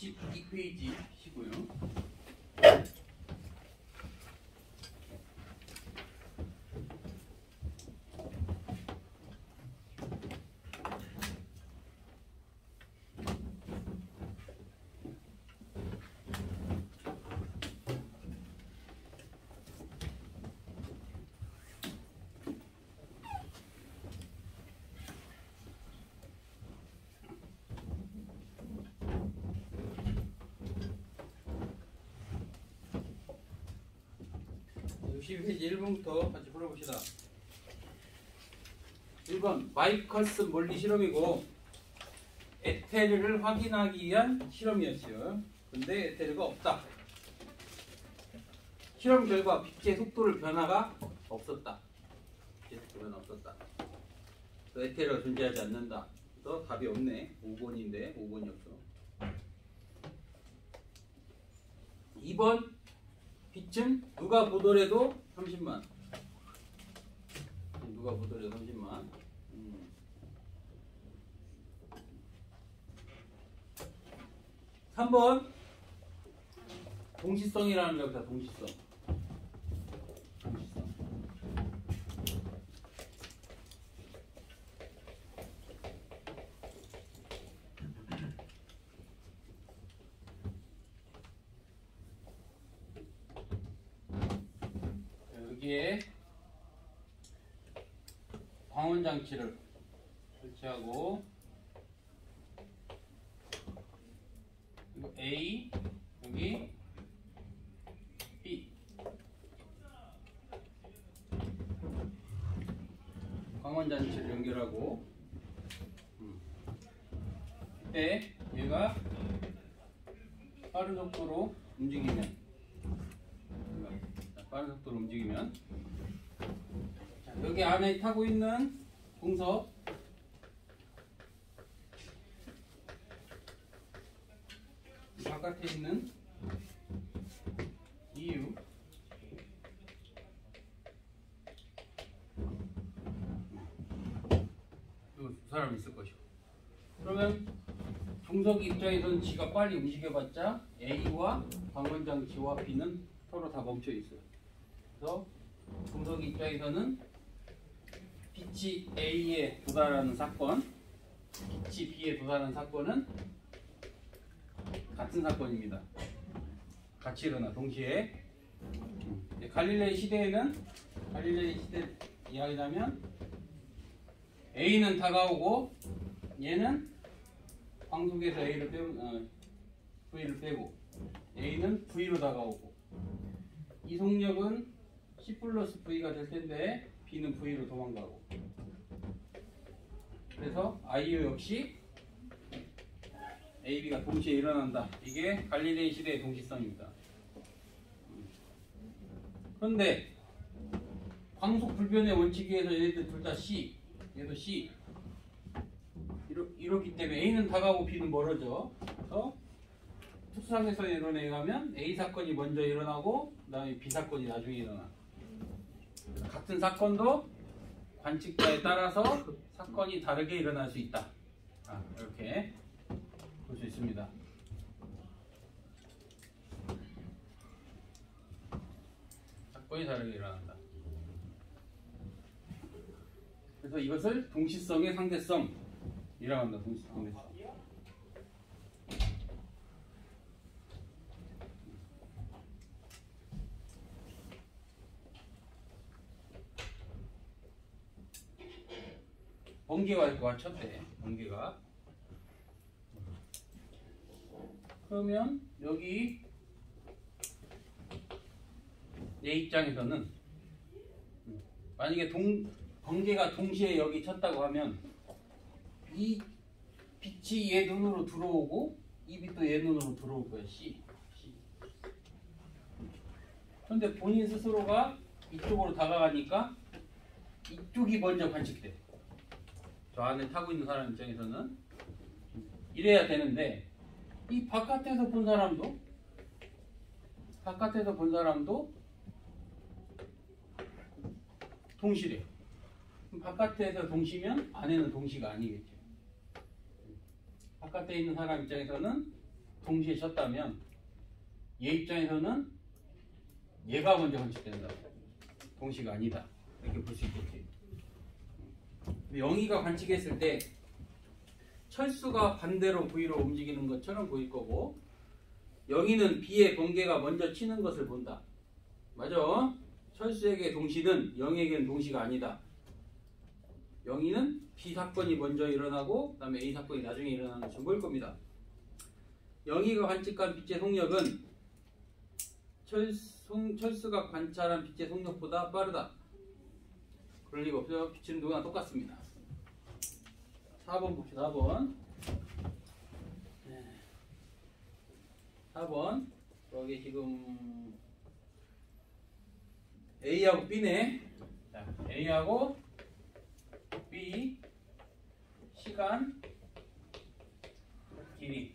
62페이지시고요. 페이지 1번부터 같이 풀어봅시다. 1번 마이커스 물리 실험이고 에테르를 확인하기 위한 실험이었어요. 근데 에테르가 없다. 실험 결과 빛의 속도를 변화가 없었다. 빛의 속도 변화 없었다. 에테르가 존재하지 않는다. 그래서 답이 없네. 5번인데 5번이 없어. 2번 빛은 누가 보더라도 30만. 누가 보더라도 30만. 3번 동시성이라는 겁니다. 동시성. 여기에 광원장치를 설치하고 그리고 A 여기 B 광원장치를 연결하고 이때 얘가 빠른 속도로 움직이면 자, 여기 안에 타고 있는 공석 바깥에 있는 EU 두 사람 있을 것이고 그러면 공석 입장에서는 지가 빨리 움직여봤자 A와 광원장치와 B는 서로 다 멈춰 있어요. 그래서 공석 입장에서는 빛이 A에 도달하는 사건, 빛이 B에 도달하는 사건은 같은 사건입니다. 같이 일어나 동시에. 갈릴레이 시대에는 갈릴레이 시대 이야기하면 A는 다가오고 얘는 광속에서 A를 빼고 V를 빼고 A는 V로 다가오고 이속력은 C 플러스 V가 될 텐데 B는 V로 도망가고 그래서 IU 역시 AB가 동시에 일어난다. 이게 갈릴레이 시대의 동시성입니다. 그런데 광속 불변의 원칙에 의해서 얘네들 둘 다 C, 얘도 C 이렇기 때문에 A는 다가오고 B는 멀어져. 그래서 특수상대성 이론에 의하면 A 사건이 먼저 일어나고 그 다음에 B 사건이 나중에 일어나. 같은 사건도 관측자에 따라서 그 사건이 다르게 일어날 수 있다. 이렇게 볼 수 있습니다. 사건이 다르게 일어난다. 그래서 이것을 동시성의 상대성이라고 한다. 동시성 상대성. 번개가 이렇게 맞췄대. 번개가. 그러면 여기 내 입장에서는 만약에 번개가 동시에 여기 쳤다고 하면 이 빛이 얘 눈으로 들어오고 이 빛도 얘 눈으로 들어올 거야. C. 그런데 본인 스스로가 이쪽으로 다가가니까 이쪽이 먼저 관측돼. 저 안에 타고 있는 사람 입장에서는 이래야 되는데 이 바깥에서 본 사람도 동시래. 바깥에서 동시면 안에는 동시가 아니겠죠. 바깥에 있는 사람 입장에서는 동시에 쳤다면 얘 입장에서는 얘가 먼저 관측된다. 동시가 아니다. 이렇게 볼 수 있겠지. 영희가 관측했을 때 철수가 반대로 V로 움직이는 것처럼 보일 거고, 영희는 B의 번개가 먼저 치는 것을 본다. 맞아. 철수에게 동시는 영희에게는 동시가 아니다. 영희는 B 사건이 먼저 일어나고 그다음에 A 사건이 나중에 일어나는 것처럼 보일 겁니다. 영희가 관측한 빛의 속력은 철수가 관찰한 빛의 속력보다 빠르다. 그럴 리가 없어요. 빛은 누구나 똑같습니다. 4번 봅시다. 4번. 4번. 여기 지금 A하고 B네. 자, A하고 B 시간 길이.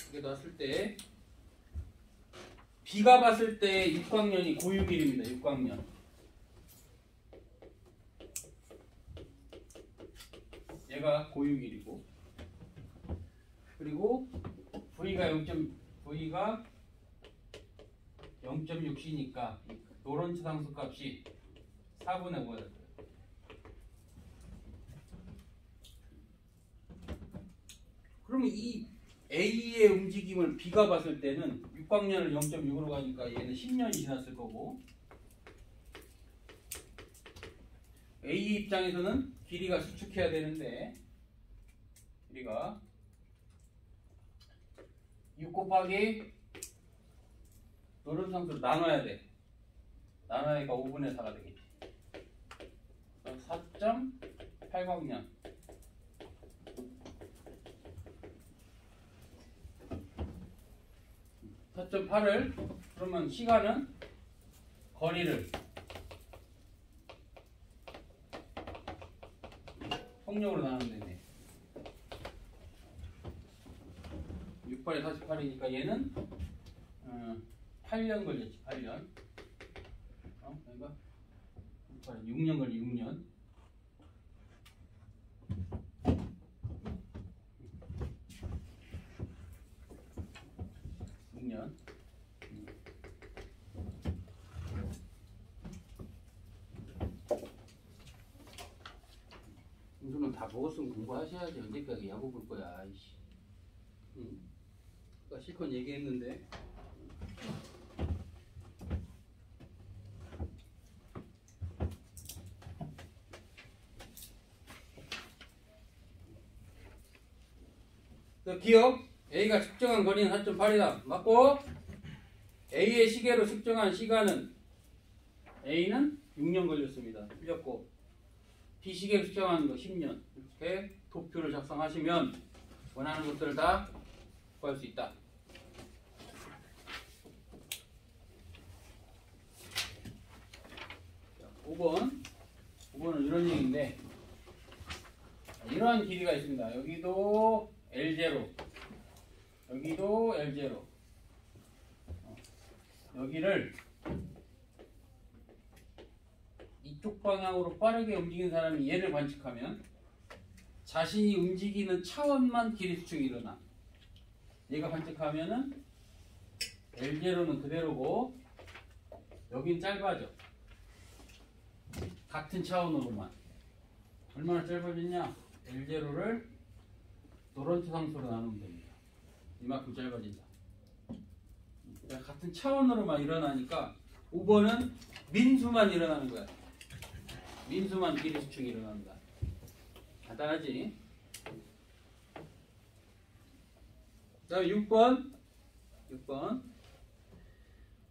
이게 놨을 때 B가 봤을 때 육광년이 고유길입니다. 육광년. 얘가 고유길이고, 그리고 V가 0.6이니까 노런츠 상수값이 4분의 5가 됐어요. 그러면 이 A의 움직임을 B가 봤을 때는 육광년을 0.6으로 가니까 얘는 10년이 지났을 거고, A 입장에서는 길이가 수축해야 되는데, 길이가 6 곱하기 노른 상수로 나눠야 돼. 나눠야니까 5분의 4가 되겠지. 4.8광년. 4.8을 그러면 시간은 거리를 속력으로 나누면 되네. 6, 8에 48이니까 얘는 8년 걸렸지. 8년. 그러니까 6년 걸리 6년. 6년. 이거는 다 먹었으면 공부하셔야지. 언제까지 야구 볼 거야. 아이씨. 아까 실컷 얘기했는데. 기억 A가 측정한 거리는 4.8이다. 맞고, A의 시계로 측정한 시간은 A는 6년 걸렸습니다. 틀렸고, B 시계로 측정한 거 10년. 이렇게 도표를 작성하시면 원하는 것들을 다 구할 수 있다. 자, 5번은 이런 얘기인데, 이러한 길이가 있습니다. 여기도 L0, 여기도 L0. 여기를 이쪽 방향으로 빠르게 움직이는 사람이 얘를 관측하면 자신이 움직이는 차원만 길이 수축이 일어나. 얘가 관측하면은 L0는 그대로고 여긴 짧아져. 같은 차원으로만. 얼마나 짧아졌냐? L0를 노런츠 상수로 나누면 됩니다. 이만큼 짧아진다. 같은 차원으로만 일어나니까 5번은 민수만 일어나는 거야. 민수만 길이 수축이 일어난다. 간단하지? 그 다음에 6번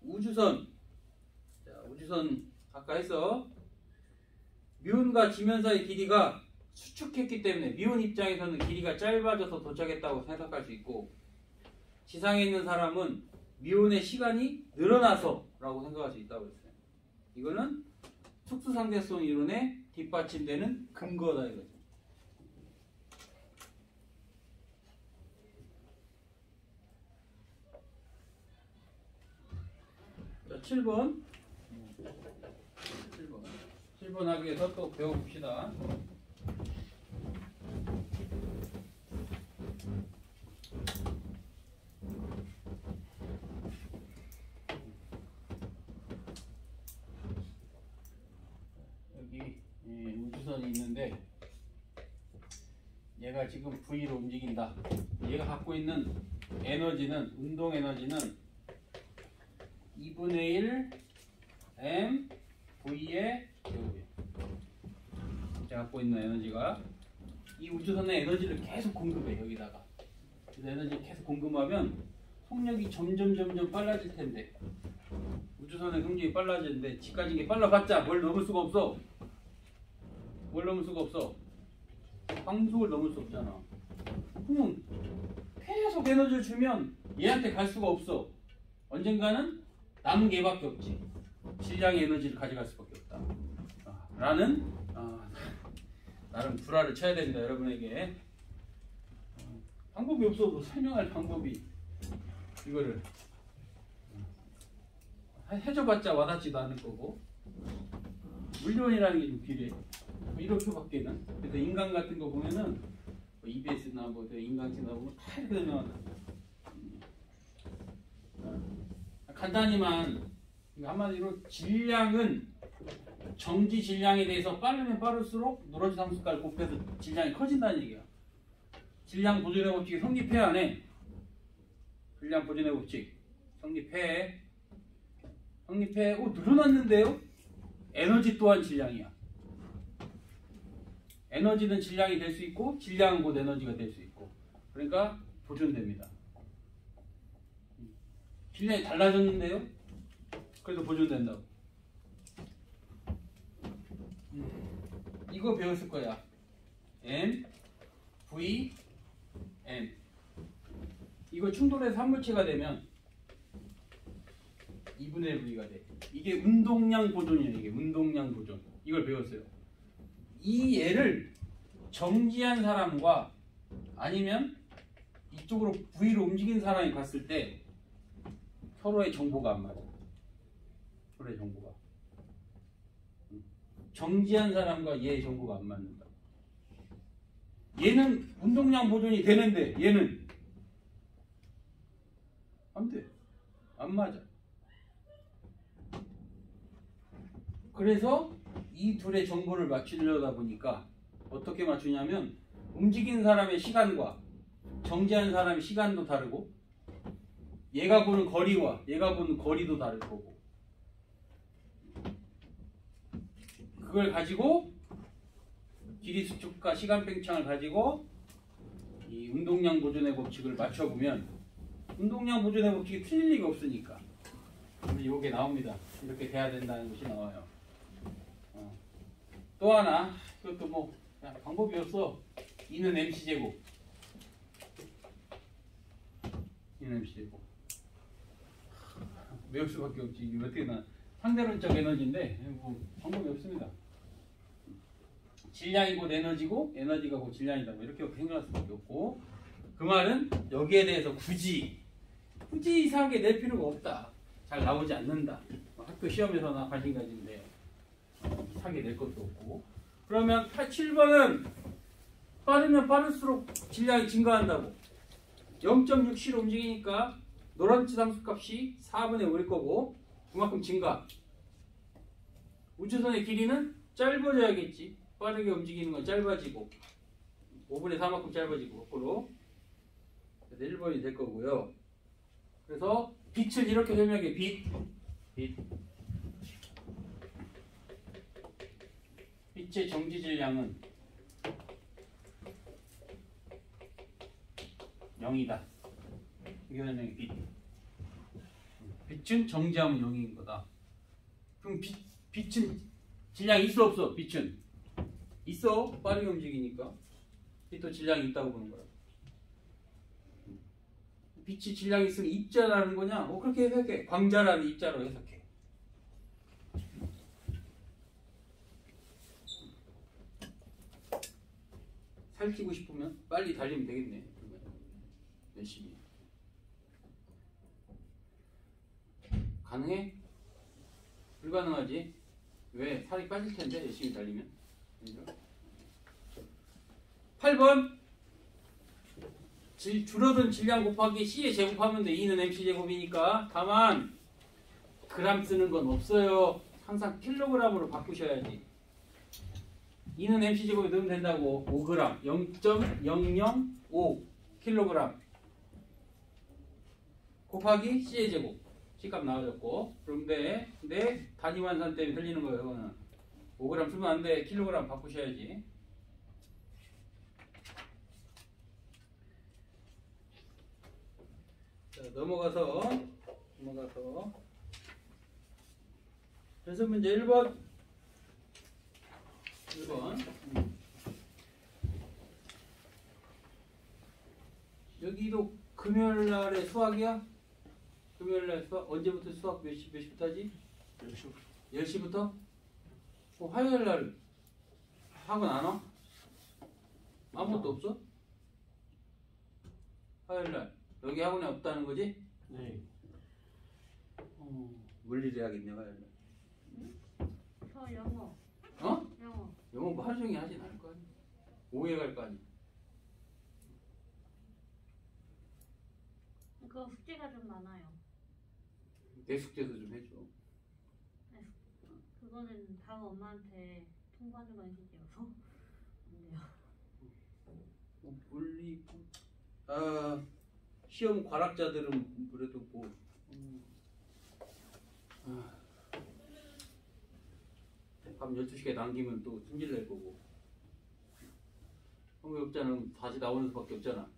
우주선. 자, 우주선 아까 했어. 미운과 지면 사이 길이가 수축했기 때문에 미운 입장에서는 길이가 짧아져서 도착했다고 생각할 수 있고, 지상에 있는 사람은 미운의 시간이 늘어나서 라고 생각할 수 있다고 했어요. 이거는 특수상대성 이론에 뒷받침되는 근거다 이거죠. 자, 7번. 7번 하기 위해서 또 배워봅시다. 여기 우주선이 있는데 얘가 지금 V로 움직인다. 얘가 갖고 있는 에너지는, 운동 에너지는 2분의 1 m V의 제곱이에요. 제가 갖고 있는 에너지가 이 우주선의 에너지를 계속 공급해 여기다가. 그래서 에너지를 계속 공급하면 속력이 점점 빨라질 텐데, 우주선의 속력이 빨라지는데 지까지 게 빨라봤자 뭘 넘을 수가 없어. 뭘 넘을 수가 없어. 광속을 넘을 수 없잖아. 그러면 계속 에너지를 주면 얘한테 갈 수가 없어. 언젠가는 남은 게 얘밖에 없지. 질량의 에너지를 가져갈 수밖에 없다. 라는 나름 불화를 쳐야 됩니다. 여러분에게. 방법이 없어도 설명할 방법이 이거를 해줘봤자 와닿지도 않을 거고, 물리론이라는 게 좀 비례. 이렇게밖에는. 그래서 인간 같은 거 보면은 EBS나 뭐 인간체나 보면 다 이렇게 되면 간단히만 한마디로 질량은 정지 질량에 대해서 빠르면 빠를수록 노런지 상수까지 곱해서 질량이 커진다는 얘기야. 질량 보존의 법칙이 성립해야 안 해. 질량 보존의 법칙 성립해. 늘어났는데요? 에너지 또한 질량이야. 에너지는 질량이 될 수 있고 질량은 곧 에너지가 될 수 있고, 그러니까 보존됩니다. 질량이 달라졌는데요? 그래도 보존된다고. 이거 배웠을 거야. M, V, M. 이거 충돌해서 한물체가 되면 2분의 1 V가 돼. 이게 운동량 보존이에요. 이게 운동량 보존. 이걸 배웠어요. 이 얘를 정지한 사람과 아니면 이쪽으로 V로 움직인 사람이 봤을 때 서로의 정보가 안 맞아. 서로의 정보가. 정지한 사람과 얘의 정보가 안 맞는다. 얘는 운동량 보존이 되는데 얘는 안 돼. 안 맞아. 그래서 이 둘의 정보를 맞추려다 보니까 어떻게 맞추냐면, 움직인 사람의 시간과 정지한 사람의 시간도 다르고, 얘가 보는 거리와 얘가 보는 거리도 다를 거고, 그걸 가지고 길이 수축과 시간 팽창을 가지고 이 운동량 보존의 법칙을 맞춰보면 운동량 보존의 법칙이 틀릴 리가 없으니까 이게 나옵니다. 이렇게 돼야 된다는 것이 나와요. 또 하나, 그것도 뭐 방법이 없어. 2는 mc제곱. 2는 mc제곱. 외울 수밖에 없지. 이게 어떻게 나 상대론적 에너지인데 뭐 방법이 없습니다. 질량이 곧 에너지고 에너지가 곧 질량이다. 뭐 이렇게 생각할 수밖에 없고, 그 말은 여기에 대해서 굳이 이상하게 낼 필요가 없다. 잘 나오지 않는다. 학교 시험에서나 관심 가지는데 이상하게 낼 것도 없고. 그러면 7번은 빠르면 빠를수록 질량이 증가한다고. 0.6c로 움직이니까 노란치 상수값이 4분의 5일 거고 그만큼 증가. 우주선의 길이는 짧아져야겠지. 빠르게 움직이는 건 짧아지고 5분의 4만큼 짧아지고 거꾸로. 그래서 1번이 될 거고요. 그래서 빛을 이렇게 설명해. 빛의 정지 질량은 0이다. 이게 설명해. 빛은 정지하면 0인 거다. 그럼 빛은 질량이 있어 없어? 빛은 있어. 빠르게 움직이니까 빛도 질량이 있다고 보는 거야. 빛이 질량이 있으면 입자라는 거냐? 그렇게 해석해. 광자라는 입자로 해석해. 살찌고 싶으면 빨리 달리면 되겠네. 열심히. 가능해? 불가능하지? 왜? 살이 빠질 텐데 열심히 달리면. 8번 줄어든 질량 곱하기 C에 제곱하면 돼. E는 MC 제곱이니까. 다만 그람 쓰는 건 없어요. 항상 킬로그램으로 바꾸셔야지. E는 MC 제곱에 넣으면 된다고. 5g 0.005 킬로그램 곱하기 C의 제곱. C값 나와졌고. 그런데 단위 환산 때문에 틀리는 거예요. 이거는 5g 쓰면 안 돼. 킬로그램 바꾸셔야지. 자, 넘어가서 연습 문제 1번. 여기도 금요일날에 수학이야? 금요일날 수학 언제부터 수학 몇 시부터 하지? 10시부터? 화요일날 학원 안 와? 아무것도 없어? 화요일날 여기 학원에 없다는 거지? 네. 물리를 해야겠네 화요일날. 저 영어. 어? 영어. 영어 뭐 하루 종일 하진 않을 거 아니야. 오후에 갈 거 아니야. 그 숙제가 좀 많아요. 내 숙제도 좀 해줘. 네. 그거는 다 엄마한테 통보하는 건 실제여서 안 돼요. 물리 시험 과락자들은 그래도 뭐 밤 12시에 남기면 또 승질 낼 거고. 성교육자는 다시 나오는 수밖에 없잖아.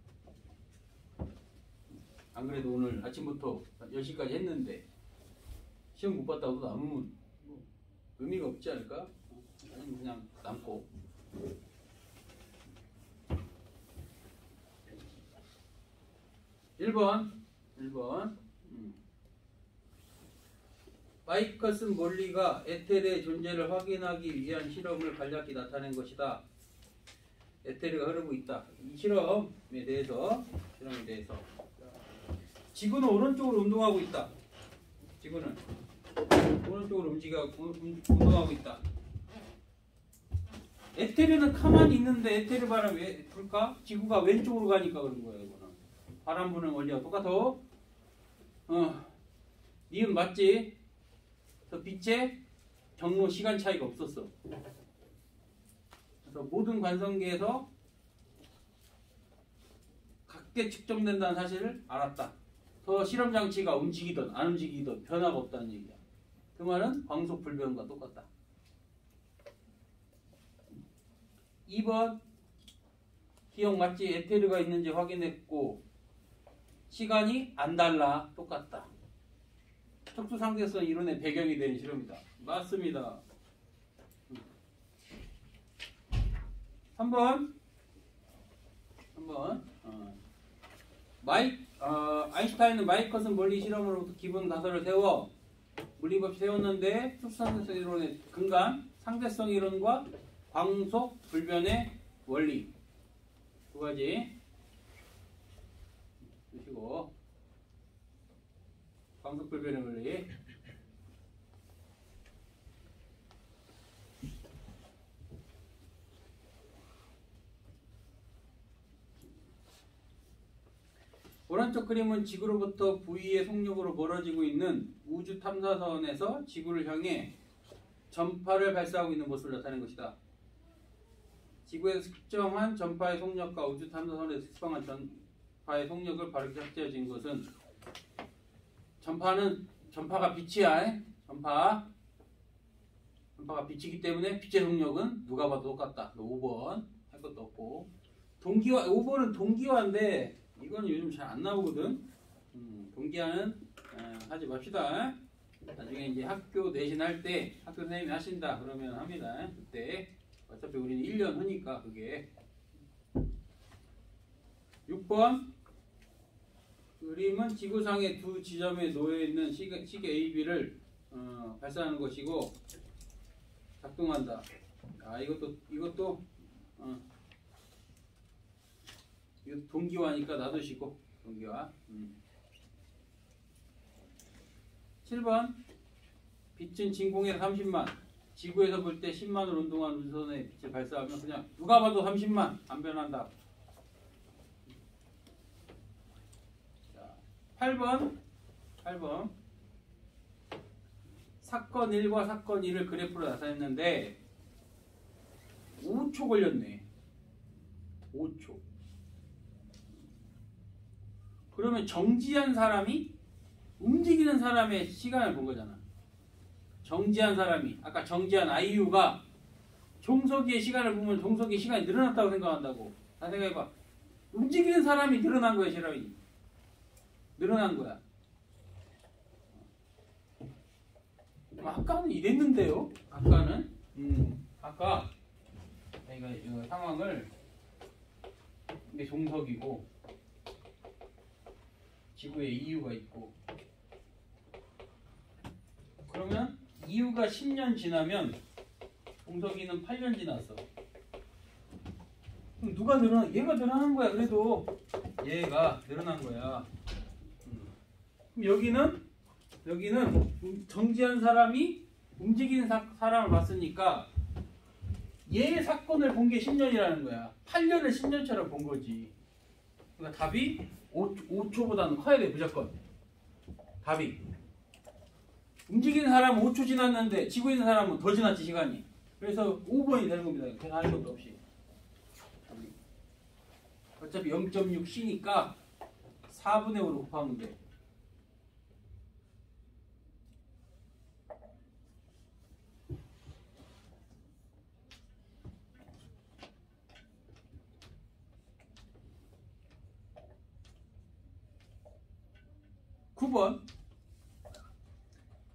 안 그래도 오늘 아침부터 10시까지 했는데 시험 못 봤다고 또 남으면 뭐 의미가 없지 않을까? 아니면 그냥 남고. 일 번 마이커슨 몰리가 에테르의 존재를 확인하기 위한 실험을 간략히 나타낸 것이다. 에테르가 흐르고 있다. 이 실험에 대해서 지구는 오른쪽으로 운동하고 있다. 지구는 오른쪽으로 운동하고 있다. 에테르는 가만히 있는데 에테르 바람 왜 불까? 지구가 왼쪽으로 가니까 그런 거예요. 이거는 바람 부는 원리와 똑같아. 니은 맞지? 그래서 빛의 경로 시간 차이가 없었어. 그래서 모든 관성계에서 각계 측정된다는 사실을 알았다. 더 실험 장치가 움직이든 안 움직이든 변화가 없다는 얘기야. 그 말은 광속 불변과 똑같다. 2번 기억 맞지? 에테르가 있는지 확인했고 시간이 안 달라. 똑같다. 척수상대성 이론의 배경이 된 실험이다. 맞습니다. 3번 아인슈타인은 마이커슨 멀리 실험으로부터 기본 가설을 세워 물리법칙 세웠는데 척수상대성 이론의 근간 상대성 이론과 광속 불변의 원리 두 가지 보시고 광속 불변의 원리. 오른쪽 그림은 지구로부터 V의 속력으로 멀어지고 있는 우주 탐사선에서 지구를 향해 전파를 발사하고 있는 모습을 나타낸 것이다. 지구에서 측정한 전파의 속력과 우주 탐사선에서 측정한 전파의 속력을 바르게 합쳐진 것은 전파가 빛이야. 전파가 빛이기 때문에 빛의 속력은 누가 봐도 똑같다. 5번 할 것도 없고. 5번은 동기화인데 이거는 요즘 잘 안 나오거든. 동기화는 하지 맙시다. 나중에 이제 학교 내신할 때 학교 선생님이 하신다 그러면 합니다. 그때 어차피 우리는 1년 후니까 그게. 6번 그림은 지구상의 두 지점에 놓여있는 시계 AB를 발사하는 것이고 작동한다. 이것도 이거 동기화니까 놔두시고 동기화. 7번 빛은 진공의 30만 지구에서 볼 때 10만을 운동한 우주선의 빛을 발사하면 그냥 누가 봐도 30만 안 변한다. 자, 8번 사건 1과 사건 2를 그래프로 나타냈는데 5초 걸렸네. 5초. 그러면 정지한 사람이 움직이는 사람의 시간을 본 거잖아. 정지한 사람이, 아까 정지한 아이유가 종석이의 시간을 보면 종석이의 시간이 늘어났다고 생각한다고. 다 생각해봐. 움직이는 사람이 늘어난 거야, 시간이. 늘어난 거야. 아까는 이랬는데요? 아까는? 아까 이거 상황을 이게 종석이고 지구에 이유가 있고 그러면 이유가 10년 지나면 종석이는 8년 지났어. 그럼 누가 얘가 늘어난 거야. 그래도 얘가 늘어난 거야. 그럼 여기는 정지한 사람이 움직이는 사람을 봤으니까 얘의 사건을 본 게 10년이라는 거야. 8년을 10년처럼 본 거지. 그러니까 답이 5초보다는 커야 돼, 무조건. 답이. 움직이는 사람은 5초 지났는데 지구에 있는 사람은 더 지났지, 시간이. 그래서 5번이 되는 겁니다. 그냥 할 것도 없이. 어차피 0.6C니까 4분의 5로 곱하면 돼.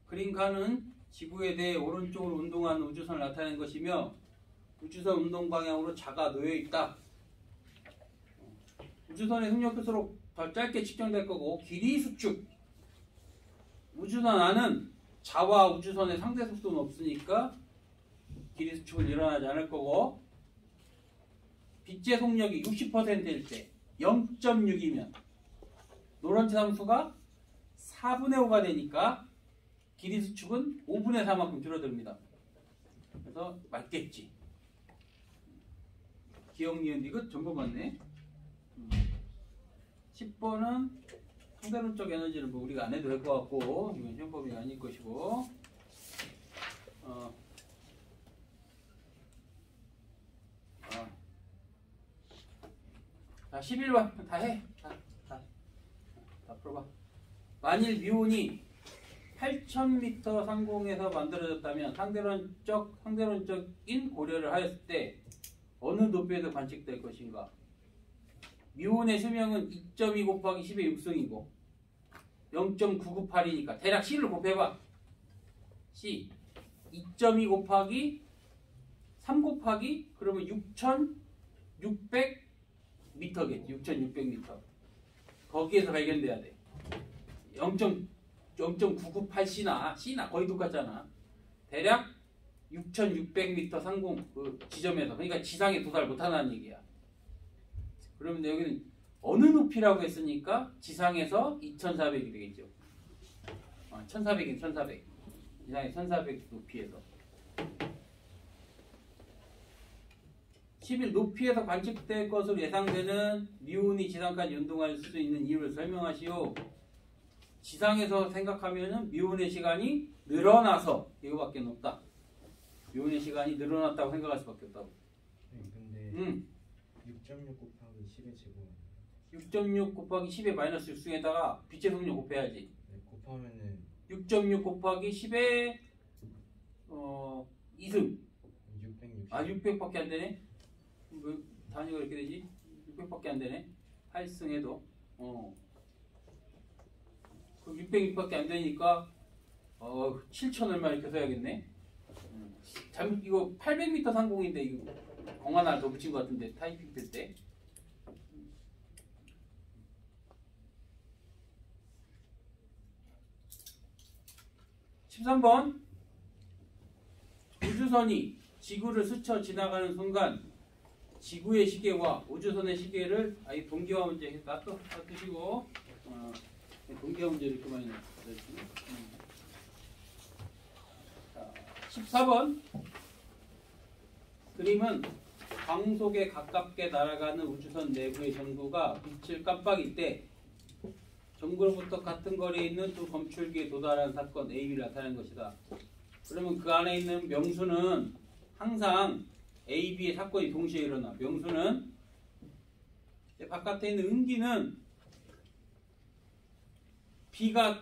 그림칸은 지구에 대해 오른쪽으로 운동하는 우주선을 나타내는 것이며 우주선 운동 방향으로 자가 놓여 있다. 우주선의 속력일수록 더 짧게 측정될 거고 길이 수축. 우주선 안은 자와 우주선의 상대 속도는 없으니까 길이 수축은 일어나지 않을 거고 빛의 속력이 60%일 때 0.6이면 노런지 상수가 4분의 5가 되니까 길이 수축은 5분의 4만큼 줄어듭니다. 그래서 맞겠지. 기억, 니은, 디귿 전부 맞네. 10번은 상대론적 에너지를 뭐 우리가 안 해도 될 것 같고 이건 시험 범위가 아닐 것이고 자 11번 다 해. 다 풀어봐. 만일 미온이 8000m 상공에서 만들어졌다면 상대론적인 고려를 하였을 때 어느 높이에서 관측될 것인가? 미온의 수명은 2.2 곱하기 10의 6승이고 0.998이니까 대략 C를 곱해봐. C 2.2 곱하기 3 곱하기 그러면 6600m겠지. 6600m. 거기에서 발견돼야 돼. 0.998C나 거의 똑같잖아. 대략 6600m 상공 그 지점에서, 그러니까 지상에 도달 못하는 얘기야. 그러면 여기는 어느 높이라고 했으니까 지상에서 2400이 되겠죠. 1400이면 1400. 지상에 1400 높이에서. 11 높이에서 관측될 것으로 예상되는 미온이 지상까지 운동할 수 있는 이유를 설명하시오. 지상에서 생각하면은 미온의 시간이 늘어나서 이거밖에 없다. 미온의 시간이 늘어났다고 생각할 수밖에 없다고. 근데 6.6 곱하기 10의 제곱 6.6 곱하기 10의 마이너스 6승에다가 빛의 속력 곱해야지. 네, 곱하면은 6.6 곱하기 10의 2승 660 600밖에 안 되네. 뭐 단위가 이렇게 되지? 600밖에 안 되네. 8승해도 그럼 600밖에 안 되니까 7천 얼마 이렇게 써야겠네. 잘못 이거 800m 상공인데 이거 공 하나 더 붙인 것 같은데 타이핑 될 때. 13번 우주선이 지구를 스쳐 지나가는 순간 지구의 시계와 우주선의 시계를 동기화 문제 놔두시고 동기화 문제 이렇게 많이 넣었어요. 14번 그림은 광속에 가깝게 날아가는 우주선 내부의 전구가 빛을 깜빡일 때 전구로부터 같은 거리에 있는 두 검출기에 도달하는 사건 AB를 나타내는 것이다. 그러면 그 안에 있는 명수는 항상 AB의 사건이 동시에 일어나. 명수는 바깥에 있는 은기는 B가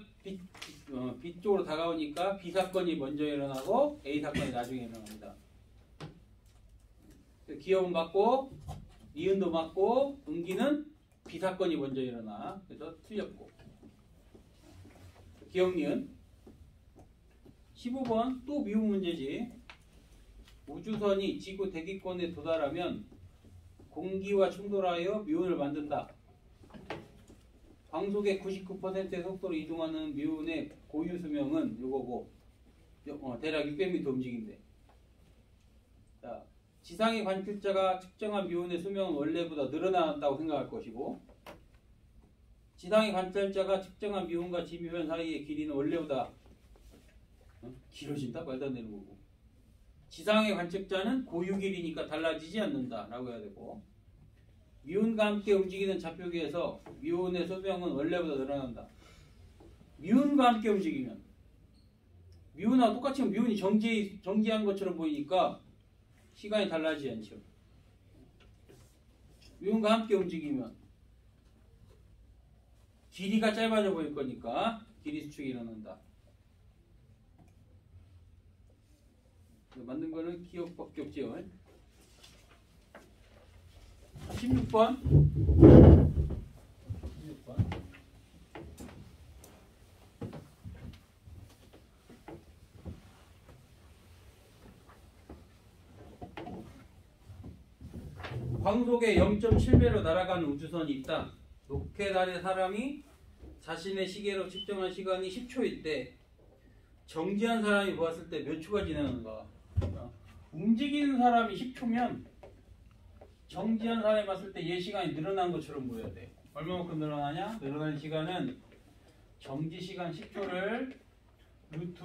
B 쪽으로 다가오니까 B 사건이 먼저 일어나고 A 사건이 나중에 일어납니다. 기업은 맞고 니은도 맞고 은기는 B 사건이 먼저 일어나. 그래서 틀렸고 기억 니은. 15번 또 미분 문제지. 우주선이 지구 대기권에 도달하면 공기와 충돌하여 미운을 만든다. 광속의 99%의 속도로 이동하는 미운의 고유 수명은 요거고 대략 600m 움직인대. 자, 지상의 관측자가 측정한 미운의 수명은 원래보다 늘어났다고 생각할 것이고 지상의 관찰자가 측정한 미운과 지미변 사이의 길이는 원래보다 길어진다? 말도 안 되는 거고 지상의 관측자는 고유 길이니까 달라지지 않는다 라고 해야 되고 미운과 함께 움직이는 좌표기에서 미운의 수명은 원래보다 늘어난다. 미운과 함께 움직이면 미운하고 똑같이 미운이 정지한 것처럼 보이니까 시간이 달라지지 않죠. 미운과 함께 움직이면 길이가 짧아져 보일 거니까 길이 수축이 일어난다. 만든 거는 기억밖에 없지요. 16번. 광속의 0.7배로 날아가는 우주선이 있다. 로켓 안에 사람이 자신의 시계로 측정한 시간이 10초일 때 정지한 사람이 보았을 때 몇 초가 지나는가. 움직이는 사람이 10초면 정지한 사람이 봤을 때 얘 시간이 늘어난 것처럼 보여야 돼. 얼마만큼 늘어나냐? 늘어난 시간은 정지 시간 10초를 루트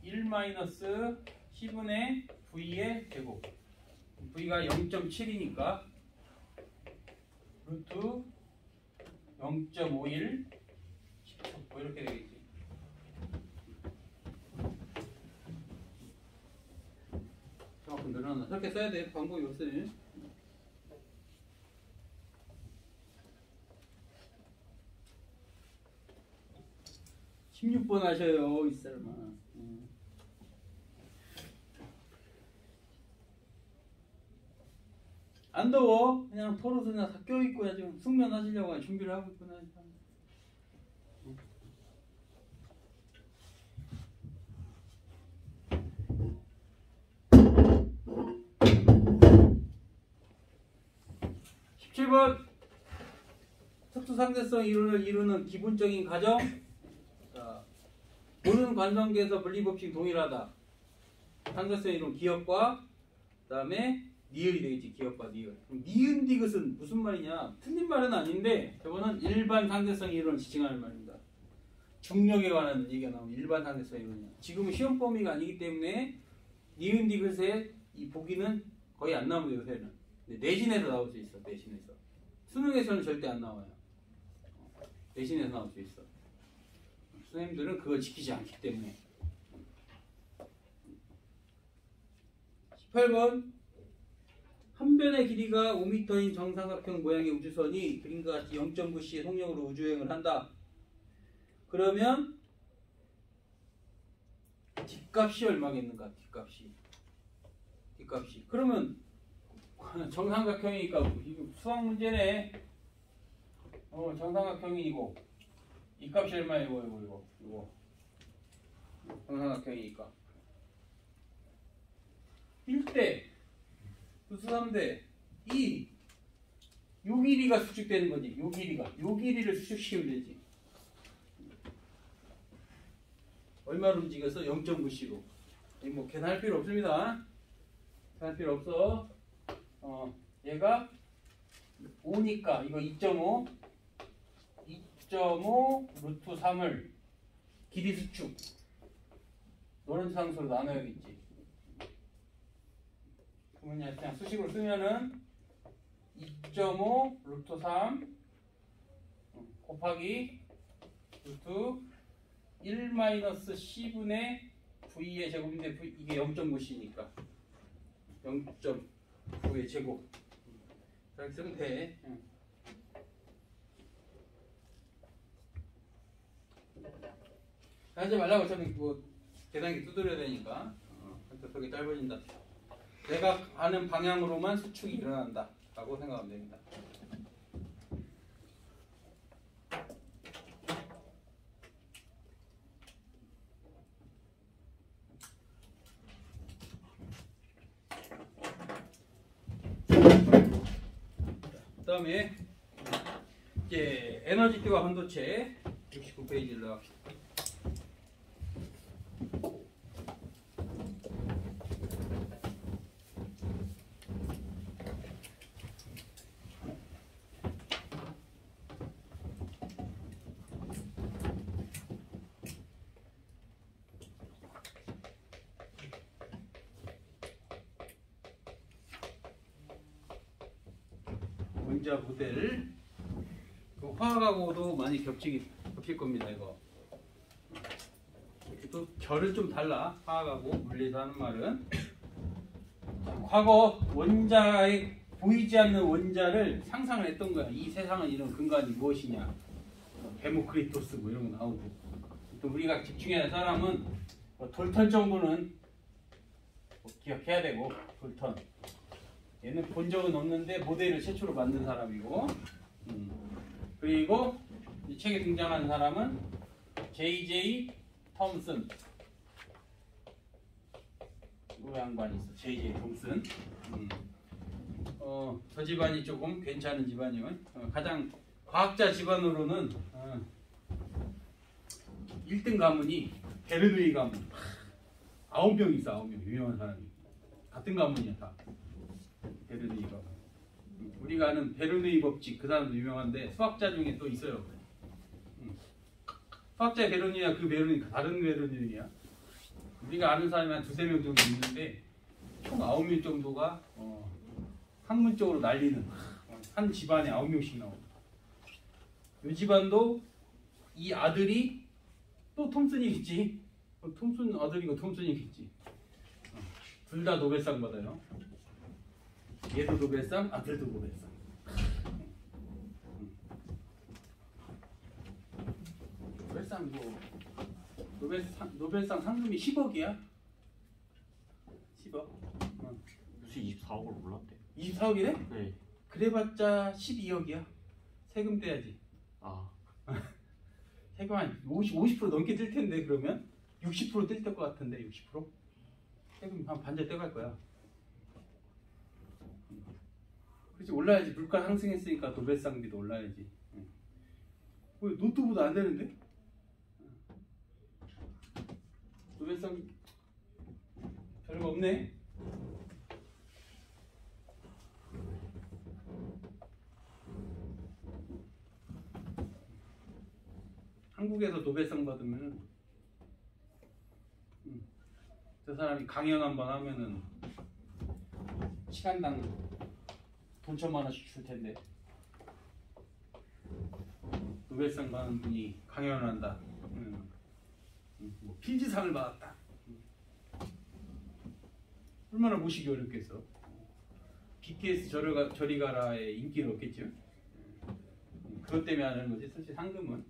1-10분의 V의 제곱. V가 0.7이니까 루트 0.51 10초 뭐 이렇게 되겠지. 저만큼 늘어나. 그렇게 써야 돼. 방법이 없으니. 16번 하셔요, 이 사람아. 안 더워. 그냥 털옷이나 다 껴입고 지금 숙면하시려고 준비를 하고 있구나. 특수상대성 이론을 이루는 기본적인 가정. 자, 보는 관성계에서 분리법칙 동일하다. 상대성 이론 기억과 그 다음에 니을이 되겠지. 기억과 니을. 니은 디귿은 무슨 말이냐? 틀린 말은 아닌데 저거는 일반 상대성 이론을 지칭하는 말입니다. 중력에 관한 얘기가 나오면 일반 상대성 이론이야. 지금은 시험 범위가 아니기 때문에 니은 디귿의 이 보기는 거의 안 나옵니다. 요새는. 내신에서 나올 수 있어. 내신에서. 수능에서는 절대 안 나와요. 내신에서 나올 수 있어. 선생님들은 그걸 지키지 않기 때문에. 18번 한 변의 길이가 5m인 정삼각형 모양의 우주선이 그림과 같이 0.9c의 속력으로 우주여행을 한다. 그러면 뒷값이 얼마겠는가? 뒷값이. 그러면 정삼각형이니까 이거 수학 문제네. 정삼각형이고 이 값이 얼마야? 이거 정삼각형이니까 1대 루트 3대 2 요 길이가 수축되는 거지. 요 길이를 수축시키면 되지. 얼마로 움직여서 0.9c로. 뭐 계산할 필요 없습니다. 계산할 필요 없어. 얘가 5니까 이거 2.5 루트 3을 길이 수축 노란지 상수로 나눠야겠지. 그러면 그냥 수식으로 쓰면은 2.5 루트 3 곱하기 루트 1 마이너스 C분의 V의 제곱인데 v, 이게 0.9C니까 0.9의 제곱 이렇게 쓰면 돼. 하지 말라고. 어차피 뭐 계산기 두드려야 되니까 되게 짧아진다. 내가 아는 방향으로만 수축이 일어난다 라고 생각하면 됩니다. 그 다음에 이제 에너지띠와 반도체 69페이지를 나갑시다. 원자 모델 화학하고도 많이 겹칠 겁니다. 이거 또 결은 좀 달라. 화학하고 물리에서 하는 말은 과거 원자에 보이지 않는 원자를 상상을 했던 거야. 이 세상은 이런 근간이 무엇이냐, 데모크리토스 뭐 이런 거 나오고. 또 우리가 집중해야 할 사람은 돌턴 정도는 기억해야 되고, 돌턴 얘는 본 적은 없는데 모델을 최초로 만든 사람이고, 그리고 이 책에 등장하는 사람은 J.J. 톰슨. 이 양반이 있어. J.J. 톰슨. 저 집안이 조금 괜찮은 집안이요. 가장 과학자 집안으로는 1등 가문이 베르누이 가문. 9명 있어. 9명 유명한 사람이. 같은 가문이야 다. 베르누이 가문. 우리가 아는 베르누이 법칙, 그 사람도 유명한데 수학자 중에 또 있어요. 수학자의 베르누이야 그 베르누이 다른 베르누이야. 우리가 아는 사람이 한 2~3명 정도 있는데 총 9명 정도가 학문적으로 난리는 한 집안에 9명씩 나오고, 이 집안도 이 아들이 또 톰슨이겠지. 톰슨 아들이고 톰슨이겠지. 둘 다 노벨상 받아요. 얘도 노벨상, 아들도 노벨상. 노벨상 뭐 노벨상 상금이 10억이야? 10억? 무슨 24억을 몰랐대. 24억이래? 네. 그래봤자 12억이야. 세금 떼야지. 아. 세금 한 50% 넘게 뜰 텐데, 그러면 60% 뜰 것 같은데. 60%? 세금 한 반절 떼갈 거야. 그렇지, 올라야지. 물가 상승했으니까 노벨상비도 올라야지. 왜 노트보다 안 되는데? 노벨상 별거 없네. 한국에서 노벨상 받으면 저 사람이 강연 한번 하면은 시간당 돈 1,000,000원씩 줄 텐데, 노벨상 받은 분이 강연을 한다. 뭐 필지상을 받았다. 얼마나 모시기 어렵겠어. BTS 저리 가라의 인기를 얻겠죠. 그것 때문에 하는 거지. 사실 상금은.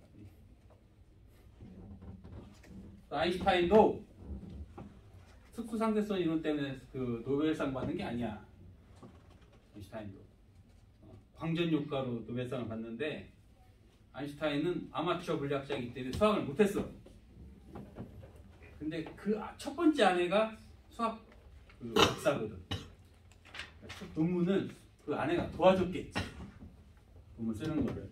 아인슈타인도 특수상대성 이론 때문에 그 노벨상 받는 게 아니야. 아인슈타인도 광전 효과로 노벨상을 받는데, 아인슈타인은 아마추어 물리학자이기 때문에 수학을 못했어. 근데 그 첫 번째 아내가 수학 그 박사거든. 논문을 그 아내가 도와줬겠지. 논문 쓰는 거를,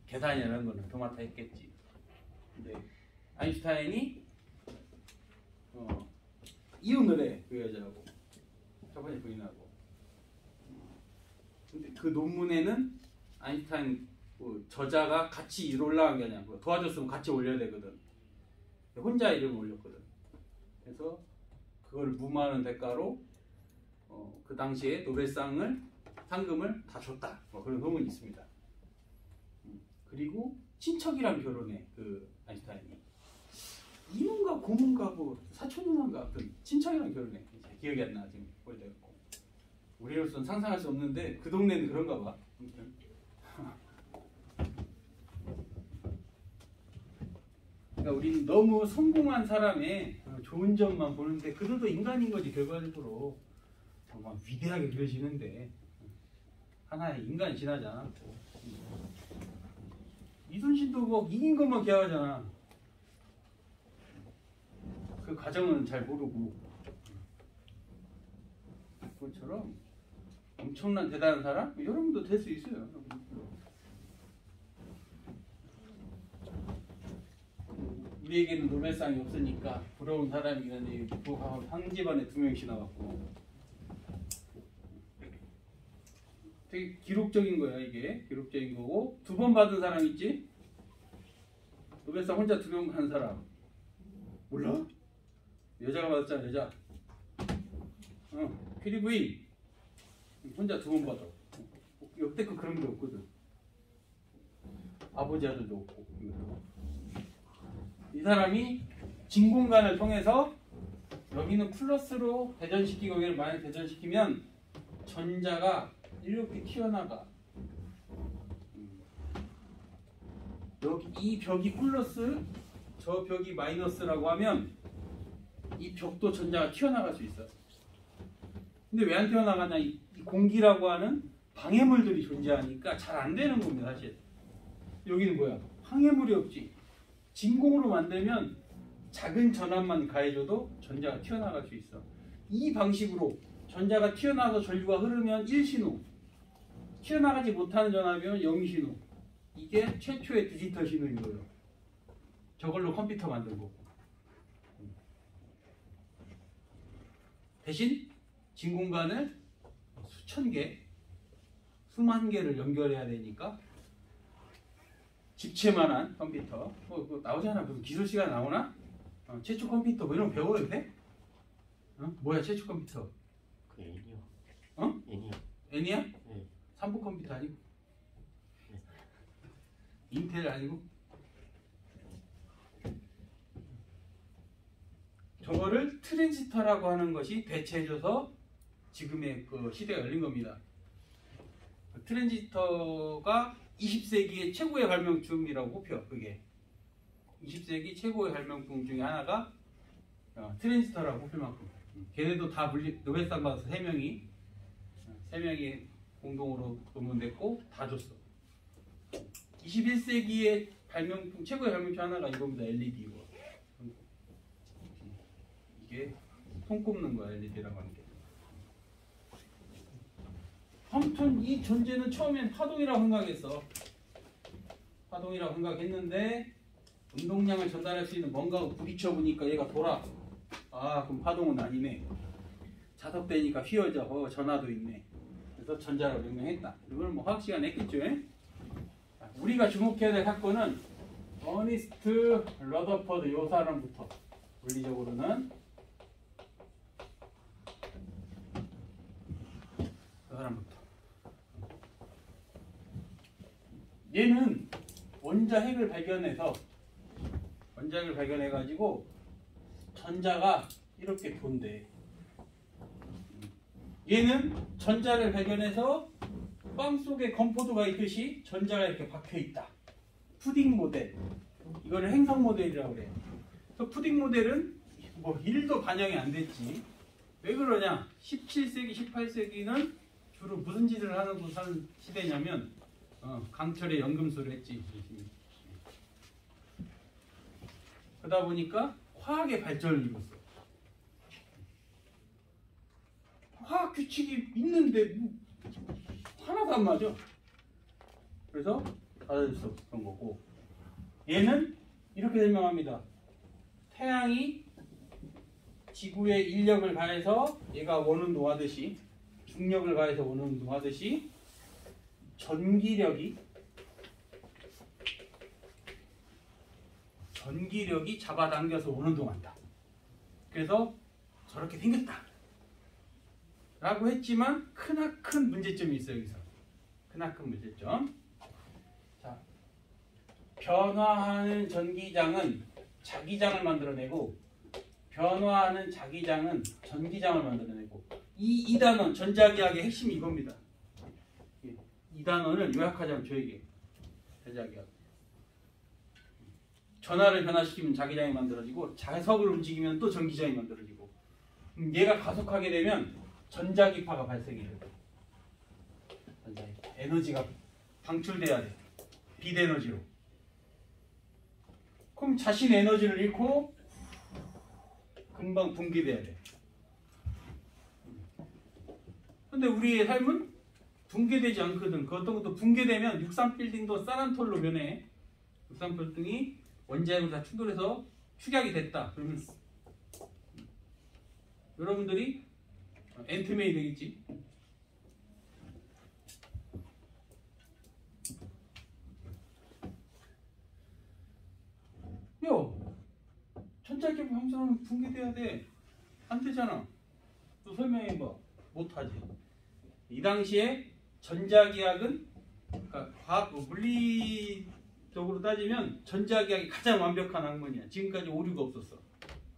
계산이라는 거는 도맡아 했겠지. 근데 아인슈타인이 이혼을 해, 그 여자하고. 첫 번째 부인하고. 근데 그 논문에는 아인슈타인 저자가 같이 올라간 게 아니야. 도와줬으면 같이 올려야 되거든. 혼자 이름을 올렸거든. 그래서 그걸 무마하는 대가로 그 당시에 노벨상을 상금을 다 줬다. 뭐 그런 소문이 있습니다. 그리고 친척이랑 결혼해 그 아인슈타인이 이문가 고문가 뭐 사촌누나인가 아무튼 친척이랑 결혼해. 기억이 안 나 지금 오래돼갖고 우리로서는 상상할 수 없는데 그 동네는 그런가 봐. 아무튼. 그러니까 우리는 너무 성공한 사람의 좋은 점만 보는데 그들도 인간인 거지. 결과적으로 정말 위대하게 그려지는데 하나의 인간이 지나잖아. 이순신도 뭐 이긴 것만 기하잖아. 그 과정은 잘 모르고 그것처럼 엄청난 대단한 사람? 여러분도 될 수 있어요. 우리에게는 노벨상이 없으니까 부러운 사람이라니 한 집안에 2명씩 나왔고 되게 기록적인 거야. 이게 기록적인 거고 2번 받은 사람 있지? 노벨상 혼자 2명 한 사람 몰라? 여자가 받았잖아. 여자 피리 부인 혼자 2번 받아. 역대급 그런 게 없거든. 아버지 아들도 없고. 이 사람이 진공관을 통해서 여기는 플러스로 대전시키고 여기를 만약 대전시키면 전자가 이렇게 튀어나가. 여기 이 벽이 플러스 저 벽이 마이너스라고 하면 이 벽도 전자가 튀어나갈 수 있어. 근데 왜 안 튀어나가냐? 이 공기라고 하는 방해물들이 존재하니까 잘 안 되는 겁니다. 사실 여기는 뭐야? 방해물이 없지. 진공으로 만들면 작은 전압만 가해줘도 전자가 튀어나갈 수 있어. 이 방식으로 전자가 튀어나와서 전류가 흐르면 1신호, 튀어나가지 못하는 전압이면 0신호. 이게 최초의 디지털 신호인 거예요. 저걸로 컴퓨터 만든 거고. 대신 진공관을 수천 개, 수만 개를 연결해야 되니까 집체만한 컴퓨터 뭐 나오잖아. 무슨 기술 시간 나오나? 최초 컴퓨터 뭐 이런 거 배워도 돼? 뭐야 최초 컴퓨터? 그 애니요. 어? 애니요. 애니야? 네. 3부 컴퓨터 아니고? 인텔 아니고? 저거를 트랜지스터라고 하는 것이 대체해줘서 지금의 그 시대가 열린 겁니다. 트랜지스터가 20세기의 최고의 발명품이라고 꼽혀. 그게 20세기 최고의 발명품 중에 하나가 트랜지스터라고 꼽힐 만큼. 걔네도 다 노벨상 받아서 3명이 공동으로 논문냈고 다 줬어. 21세기의 발명품 최고의 발명품 중 하나가 이겁니다. LED. 이게 손 꼽는 거야. LED라고 하는 게. 아무튼 이 존재는 처음엔 파동이라고 생각했어. 파동이라고 생각했는데 운동량을 전달할 수 있는 뭔가가 부딪혀 보니까 얘가 돌아. 아 그럼 파동은 아니네. 자석되니까 휘어져. 전하도 있네. 그래서 전자라고 명명했다. 이걸 뭐 화학 시간에 했겠죠. 우리가 주목해야 될 사건은 어니스트 러더퍼드 이 사람부터. 물리적으로는 이 사람부터. 얘는 원자핵을 발견해가지고 전자가 이렇게 돈대. 얘는 전자를 발견해서 빵 속에 건포도가 있듯이 전자가 이렇게 박혀 있다. 푸딩 모델. 이거를 행성 모델이라고 그래. 그래서 푸딩 모델은 뭐 1도 반영이 안 됐지. 왜 그러냐? 17세기, 18세기는 주로 무슨 짓을 하고 사는 시대냐면 강철의 연금술을 했지. 그러다 보니까 화학의 발전을 이뤘어. 화학 규칙이 있는데 뭐 하나도 안 맞아. 그래서 받아줄 수 없었던 거고. 얘는 이렇게 설명합니다. 태양이 지구에 인력을 가해서 얘가 원운동 하듯이 중력을 가해서 원운동 하듯이 전기력이 잡아당겨서 원운동한다. 그래서 저렇게 생겼다 라고 했지만 크나큰 문제점이 있어요. 여기서 크나큰 문제점. 자, 변화하는 전기장은 자기장을 만들어내고 변화하는 자기장은 전기장을 만들어내고 이 단원 전자기학의 핵심이 이겁니다. 이 단원을 요약하자면 저에게 전자기학. 전하를 변화시키면 자기장이 만들어지고 자석을 움직이면 또 전기장이 만들어지고 얘가 가속하게 되면 전자기파가 발생해요. 전자기파. 에너지가 방출돼야 돼. 빛 에너지로. 그럼 자신의 에너지를 잃고 금방 붕괴돼야 돼. 근데 우리의 삶은 붕괴되지 않거든. 그 어떤 것도 붕괴되면 63빌딩도 쌀한톨로 변해. 63빌딩이 원자력이 다 충돌해서 축약이 됐다. 그러면 여러분들이 앤트맨이 되겠지. 야, 전자기파 함수는 붕괴돼야 돼. 안 되잖아. 또 설명해봐. 못하지. 이 당시에 전자기학은 그러니까 과학 물리적으로 따지면 전자기학이 가장 완벽한 학문이야. 지금까지 오류가 없었어.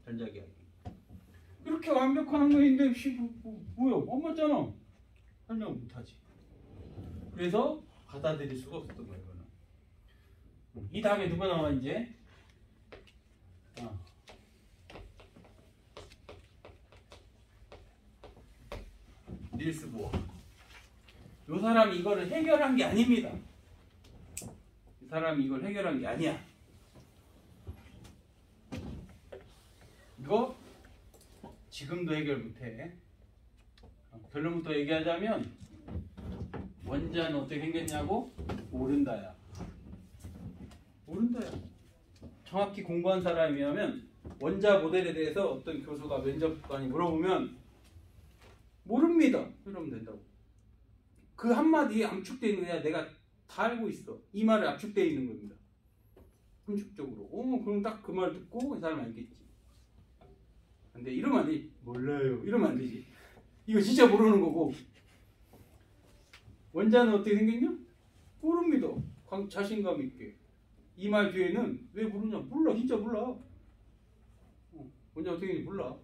전자기학이. 이렇게 완벽한 학문인데 뭐야? 안 맞잖아. 설명 못하지. 그래서 받아들일 수가 없었던 거야. 이거는. 이 다음에 누가 나와 이제? 닐스 보어. 이 사람이 이거를 해결한 게 아닙니다. 이 사람이 이걸 해결한 게 아니야. 이거 지금도 해결 못해. 결론부터 얘기하자면 원자는 어떻게 생겼냐고? 모른다야. 모른다야. 정확히 공부한 사람이라면 원자 모델에 대해서 어떤 교수가 면접관이 물어보면 모릅니다. 이러면 된다고. 그 한마디에 압축되어 있는 거야. 내가 다 알고 있어. 이 말에 압축되어 있는 겁니다. 함축적으로. 그럼 딱 그 말 듣고 이 사람 알겠지. 근데 이러면 안 되지. 몰라요. 이러면 안 되지. 이거 진짜 모르는 거고. 원자는 어떻게 생겼냐? 모릅니다. 자신감 있게. 이 말 뒤에는 왜 모르냐? 몰라. 진짜 몰라. 원자 어떻게 생겼는지 몰라.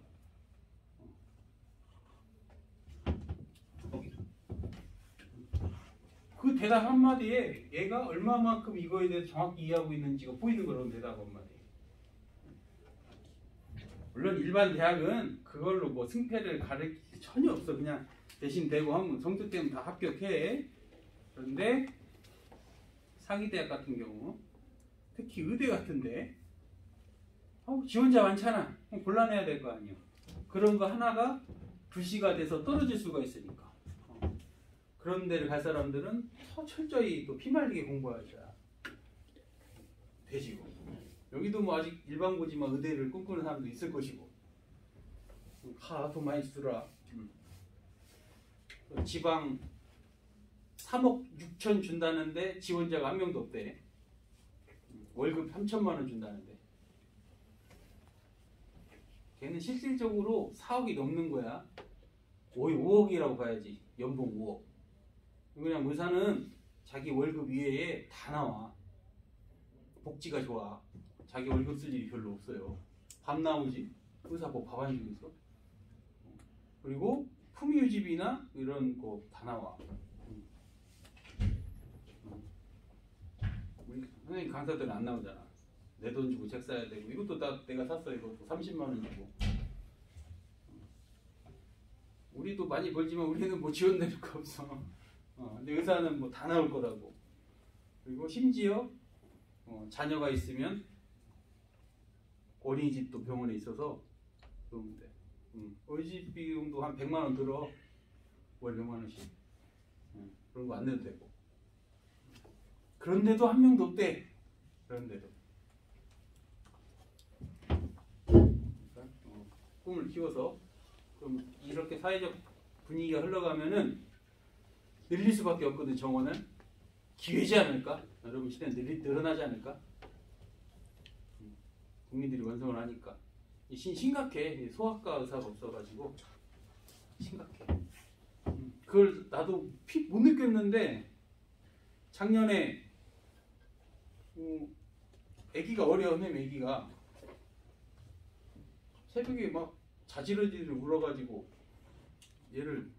그 대답 한마디에 얘가 얼마만큼 이거에 대해서 정확히 이해하고 있는지가 보이는 거라고. 대답 한마디. 물론 일반 대학은 그걸로 뭐 승패를 가리킬 게 전혀 없어. 그냥 대신 대고 하면 성적 때문에 다 합격해. 그런데 사기대학 같은 경우, 특히 의대 같은데 지원자 많잖아. 그럼 곤란해야 될 거 아니에요. 그런 거 하나가 불씨가 돼서 떨어질 수가 있으니까. 그런 데를 갈 사람들은 더 철저히 또 피말리게 공부하자. 되지고. 여기도 뭐 아직 일반고지만 의대를 꿈꾸는 사람도 있을 것이고. 돈 많이 쓰더라. 지방 3억 6천 준다는데 지원자가 한 명도 없대. 월급 3천만 원 준다는데. 걔는 실질적으로 4억이 넘는 거야. 5억이라고 봐야지. 연봉 5억. 그냥 의사는 자기 월급 이외에 다 나와. 복지가 좋아. 자기 월급 쓸 일이 별로 없어요. 밥 나오지? 의사 뭐 밥 안 주고 있어? 그리고 품위유지비나 이런 거 다 나와. 우리 선생님 강사들은 안 나오잖아. 내 돈 주고 책 사야 되고. 이것도 다 내가 샀어. 이것도 30만 원 주고. 우리도 많이 벌지만 우리는 뭐 지원될 거 없어. 근데 의사는 뭐 다 나올 거라고. 그리고 심지어 자녀가 있으면 어린이집도 병원에 있어서 그러면 돼. 어린이집 비용도 한 100만 원 들어. 월 100만 원씩. 그런 거 안 내도 되고. 그런데도 한 명도 없대. 그런데도. 그러니까 꿈을 키워서 그럼 이렇게 사회적 분위기가 흘러가면은 늘릴 수밖에 없거든. 정원은 기회지 않을까? 여러분 시대는 늘어나지 않을까? 국민들이 완성을 하니까. 심각해. 소아과 의사가 없어가지고 심각해. 그걸 나도 못 느꼈는데 작년에 아기가 어려운 애기가 새벽에 막 자지러지를 울어가지고 얘를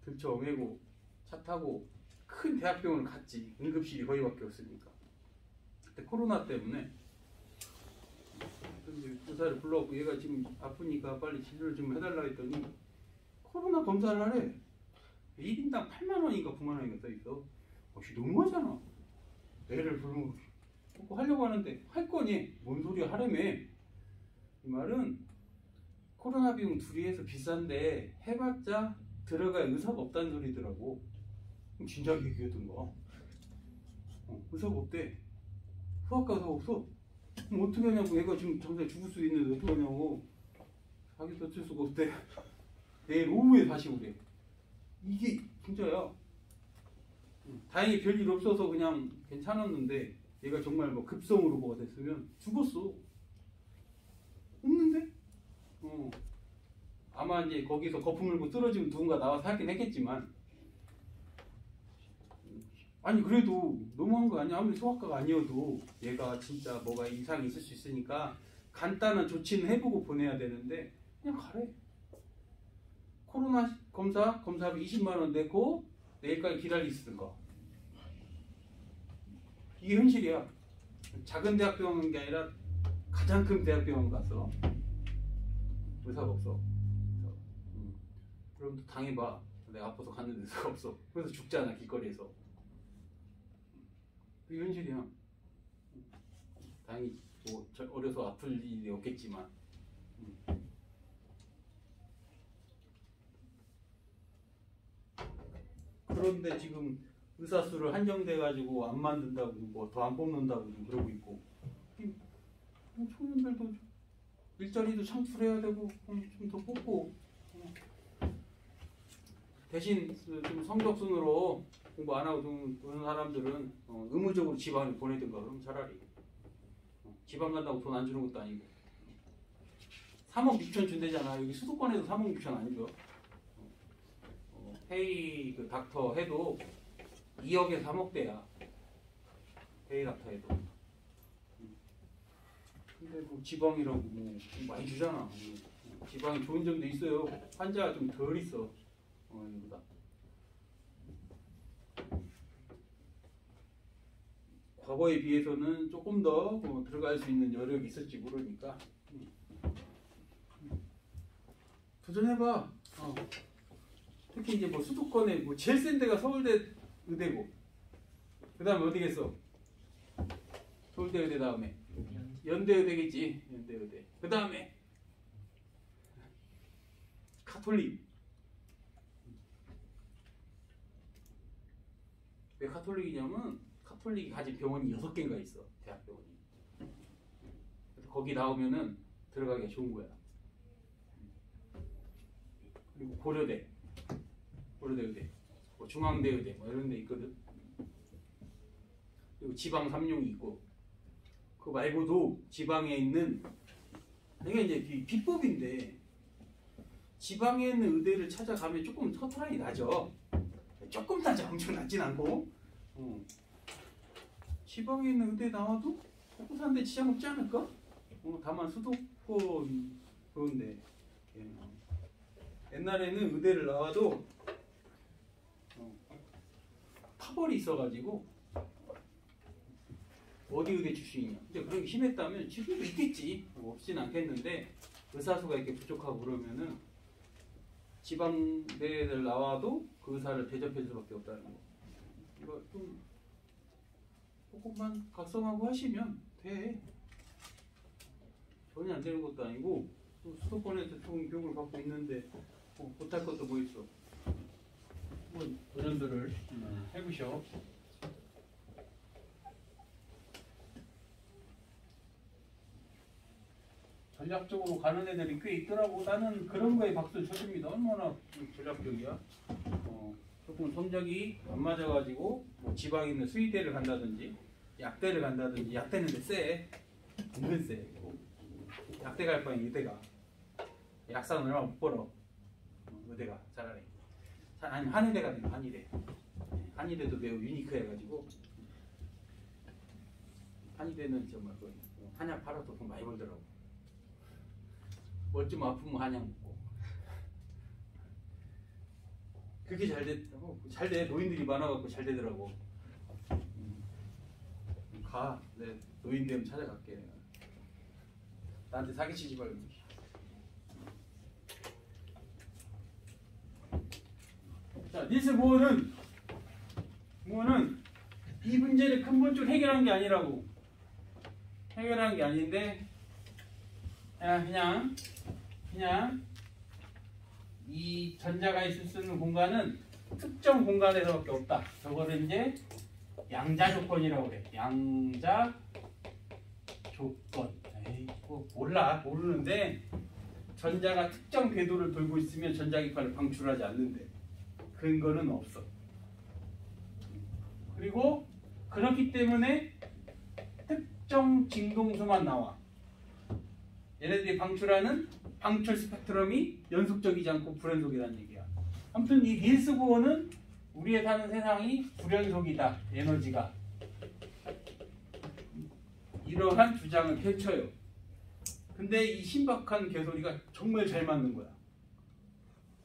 들쳐매고 차 타고 큰 대학병원을 갔지. 응급실이 거기밖에 없으니까. 그때 코로나 때문에 의사를 불러갖고 얘가 지금 아프니까 빨리 진료를 좀 해달라 했더니 코로나 검사를 하래. 1인당 8만 원인가 9만 원인가 써있어. 너무하잖아. 애를 부르고 하려고 하는데 할 거니? 뭔 소리야 하라며. 이 말은 코로나 비용 둘이 해서 비싼데 해봤자 들어갈 의사가 없다는 소리더라고. 진작에 얘기하던가. 의사가 없대. 소아과 의사가 없어. 그럼 어떻게 하냐고. 얘가 지금 당장 죽을 수도 있는데 어떻게 하냐고. 자기도 어쩔 수가 없대. 내일 오후에 다시 오래. 이게 진짜야. 다행히 별일 없어서 그냥 괜찮았는데 얘가 정말 뭐 급성으로 뭐가 됐으면 죽었어. 없는데? 아마 이제 거기서 거품 물고 쓰러지면 누군가 나와서 하긴 했겠지만, 아니 그래도 너무한 거 아니야? 아무리 소아과가 아니어도 얘가 진짜 뭐가 이상이 있을 수 있으니까 간단한 조치는 해보고 보내야 되는데 그냥 가래. 코로나 검사비 20만 원 내고 내일까지 기다리시던가. 이게 현실이야. 작은 대학병원 게 아니라 가장 큰 대학병원 가서 의사가 없어. 그럼 또 당해봐. 내가 아파서 갔는데 의사가 없어. 그래서 죽잖아 길거리에서. 그게 현실이야. 다행히 뭐 어려서 아플 일이 없겠지만. 그런데 지금 의사 수를 한정돼 가지고 안 만든다고 뭐 더 안 뽑는다고 그러고 있고. 청년들도 일자리도 창출해야 되고 좀 더 뽑고. 대신 좀 성적순으로 공부 안 하고 좀 그런 사람들은 의무적으로 지방에 보내든가. 그럼 차라리 지방 간다고 돈 안 주는 것도 아니고. 3억 6천 준대잖아. 여기 수도권에도 3억 6천 아니죠. 페이 그 닥터 해도 2억에서 3억대야. 페이 닥터 해도. 근데 뭐 지방이라고 뭐 많이 주잖아. 지방이 좋은 점도 있어요. 환자가 좀 덜 있어. 여기보다. 과거에 비해서는 조금 더 들어갈 수 있는 여력이 있을지 모르니까 도전해봐. 특히 이제 뭐 수도권에 뭐 제일 센 데가 서울대 의대고, 그 다음에 어디겠어? 서울대 의대 다음에 연대 의대겠지. 연대 의대. 그 다음에 카톨릭. 왜 카톨릭이냐면 카톨릭이 가진 병원이 6개인가 있어. 대학병원이. 그래서 거기 나오면은 들어가기가 좋은 거야. 그리고 고려대 의대, 뭐 중앙대 의대 뭐 이런 데 있거든. 그리고 지방 삼룡이 있고. 그거 말고도 지방에 있는, 이게 이제 비법인데 지방에 있는 의대를 찾아가면 조금 커트라인이 나죠. 조금 나죠. 엄청 낮진 않고. 지방에 있는 의대 나와도 먹고 사는데 지장 없지 않을까? 다만 수도권 그런데 옛날에는 의대를 나와도 파벌이 있어가지고 어디 의대 출신이냐. 근데 그런 게 심했다면 지금도 있겠지. 없진 않겠는데 의사수가 이렇게 부족하고 그러면은 지방대를 나와도 그 의사를 대접할 수밖에 없다는 거. 이거 좀 조금만 각성하고 하시면 돼. 전혀 안 되는 것도 아니고 수도권에서 좋은 교육을 받고 있는데 못할 것도 뭐 있어. 한번 도전들을 해보셔. 전략적으로 가는 애들이 꽤 있더라고. 나는 그런 거에 박수 쳐줍니다. 얼마나 전략적이야. 조금 성적이 안 맞아가지고 뭐 지방에 있는 수의대를 간다든지 약대를 간다든지. 약대는 세. 은근 세. 약대 갈 바엔 의대가. 약사는 얼마 못 벌어. 의대가 차라리. 아니 한의대가 되면 한의대. 한의대도 매우 유니크해가지고 한의대는 정말 그 한약 팔아도 돈 많이 벌더라고. 뭐 좀 아프면 한약 먹고. 그게 잘 돼. 노인들이 많아갖고 잘 되더라고. 가. 내 노인 되면 찾아갈게. 나한테 사기치지 말고. 자, 닐스 보어는 이 문제를 근본적으로 해결한 게 아니라고. 해결한 게 아닌데 그냥 이 전자가 있을 수 있는 공간은 특정 공간에서밖에 없다. 저거를 이제 양자 조건이라고 그래. 양자 조건. 에이, 모르는데 전자가 특정 궤도를 돌고 있으면 전자기파를 방출하지 않는데 근거는 없어. 그리고 그렇기 때문에 특정 진동수만 나와. 얘네들이 방출하는 방출 스펙트럼이 연속적이지 않고 불연속이라는 얘기야. 아무튼 이 닐스 보어는 우리의 사는 세상이 불연속이다. 에너지가. 이러한 주장을 펼쳐요. 근데 이 신박한 개소리가 정말 잘 맞는 거야.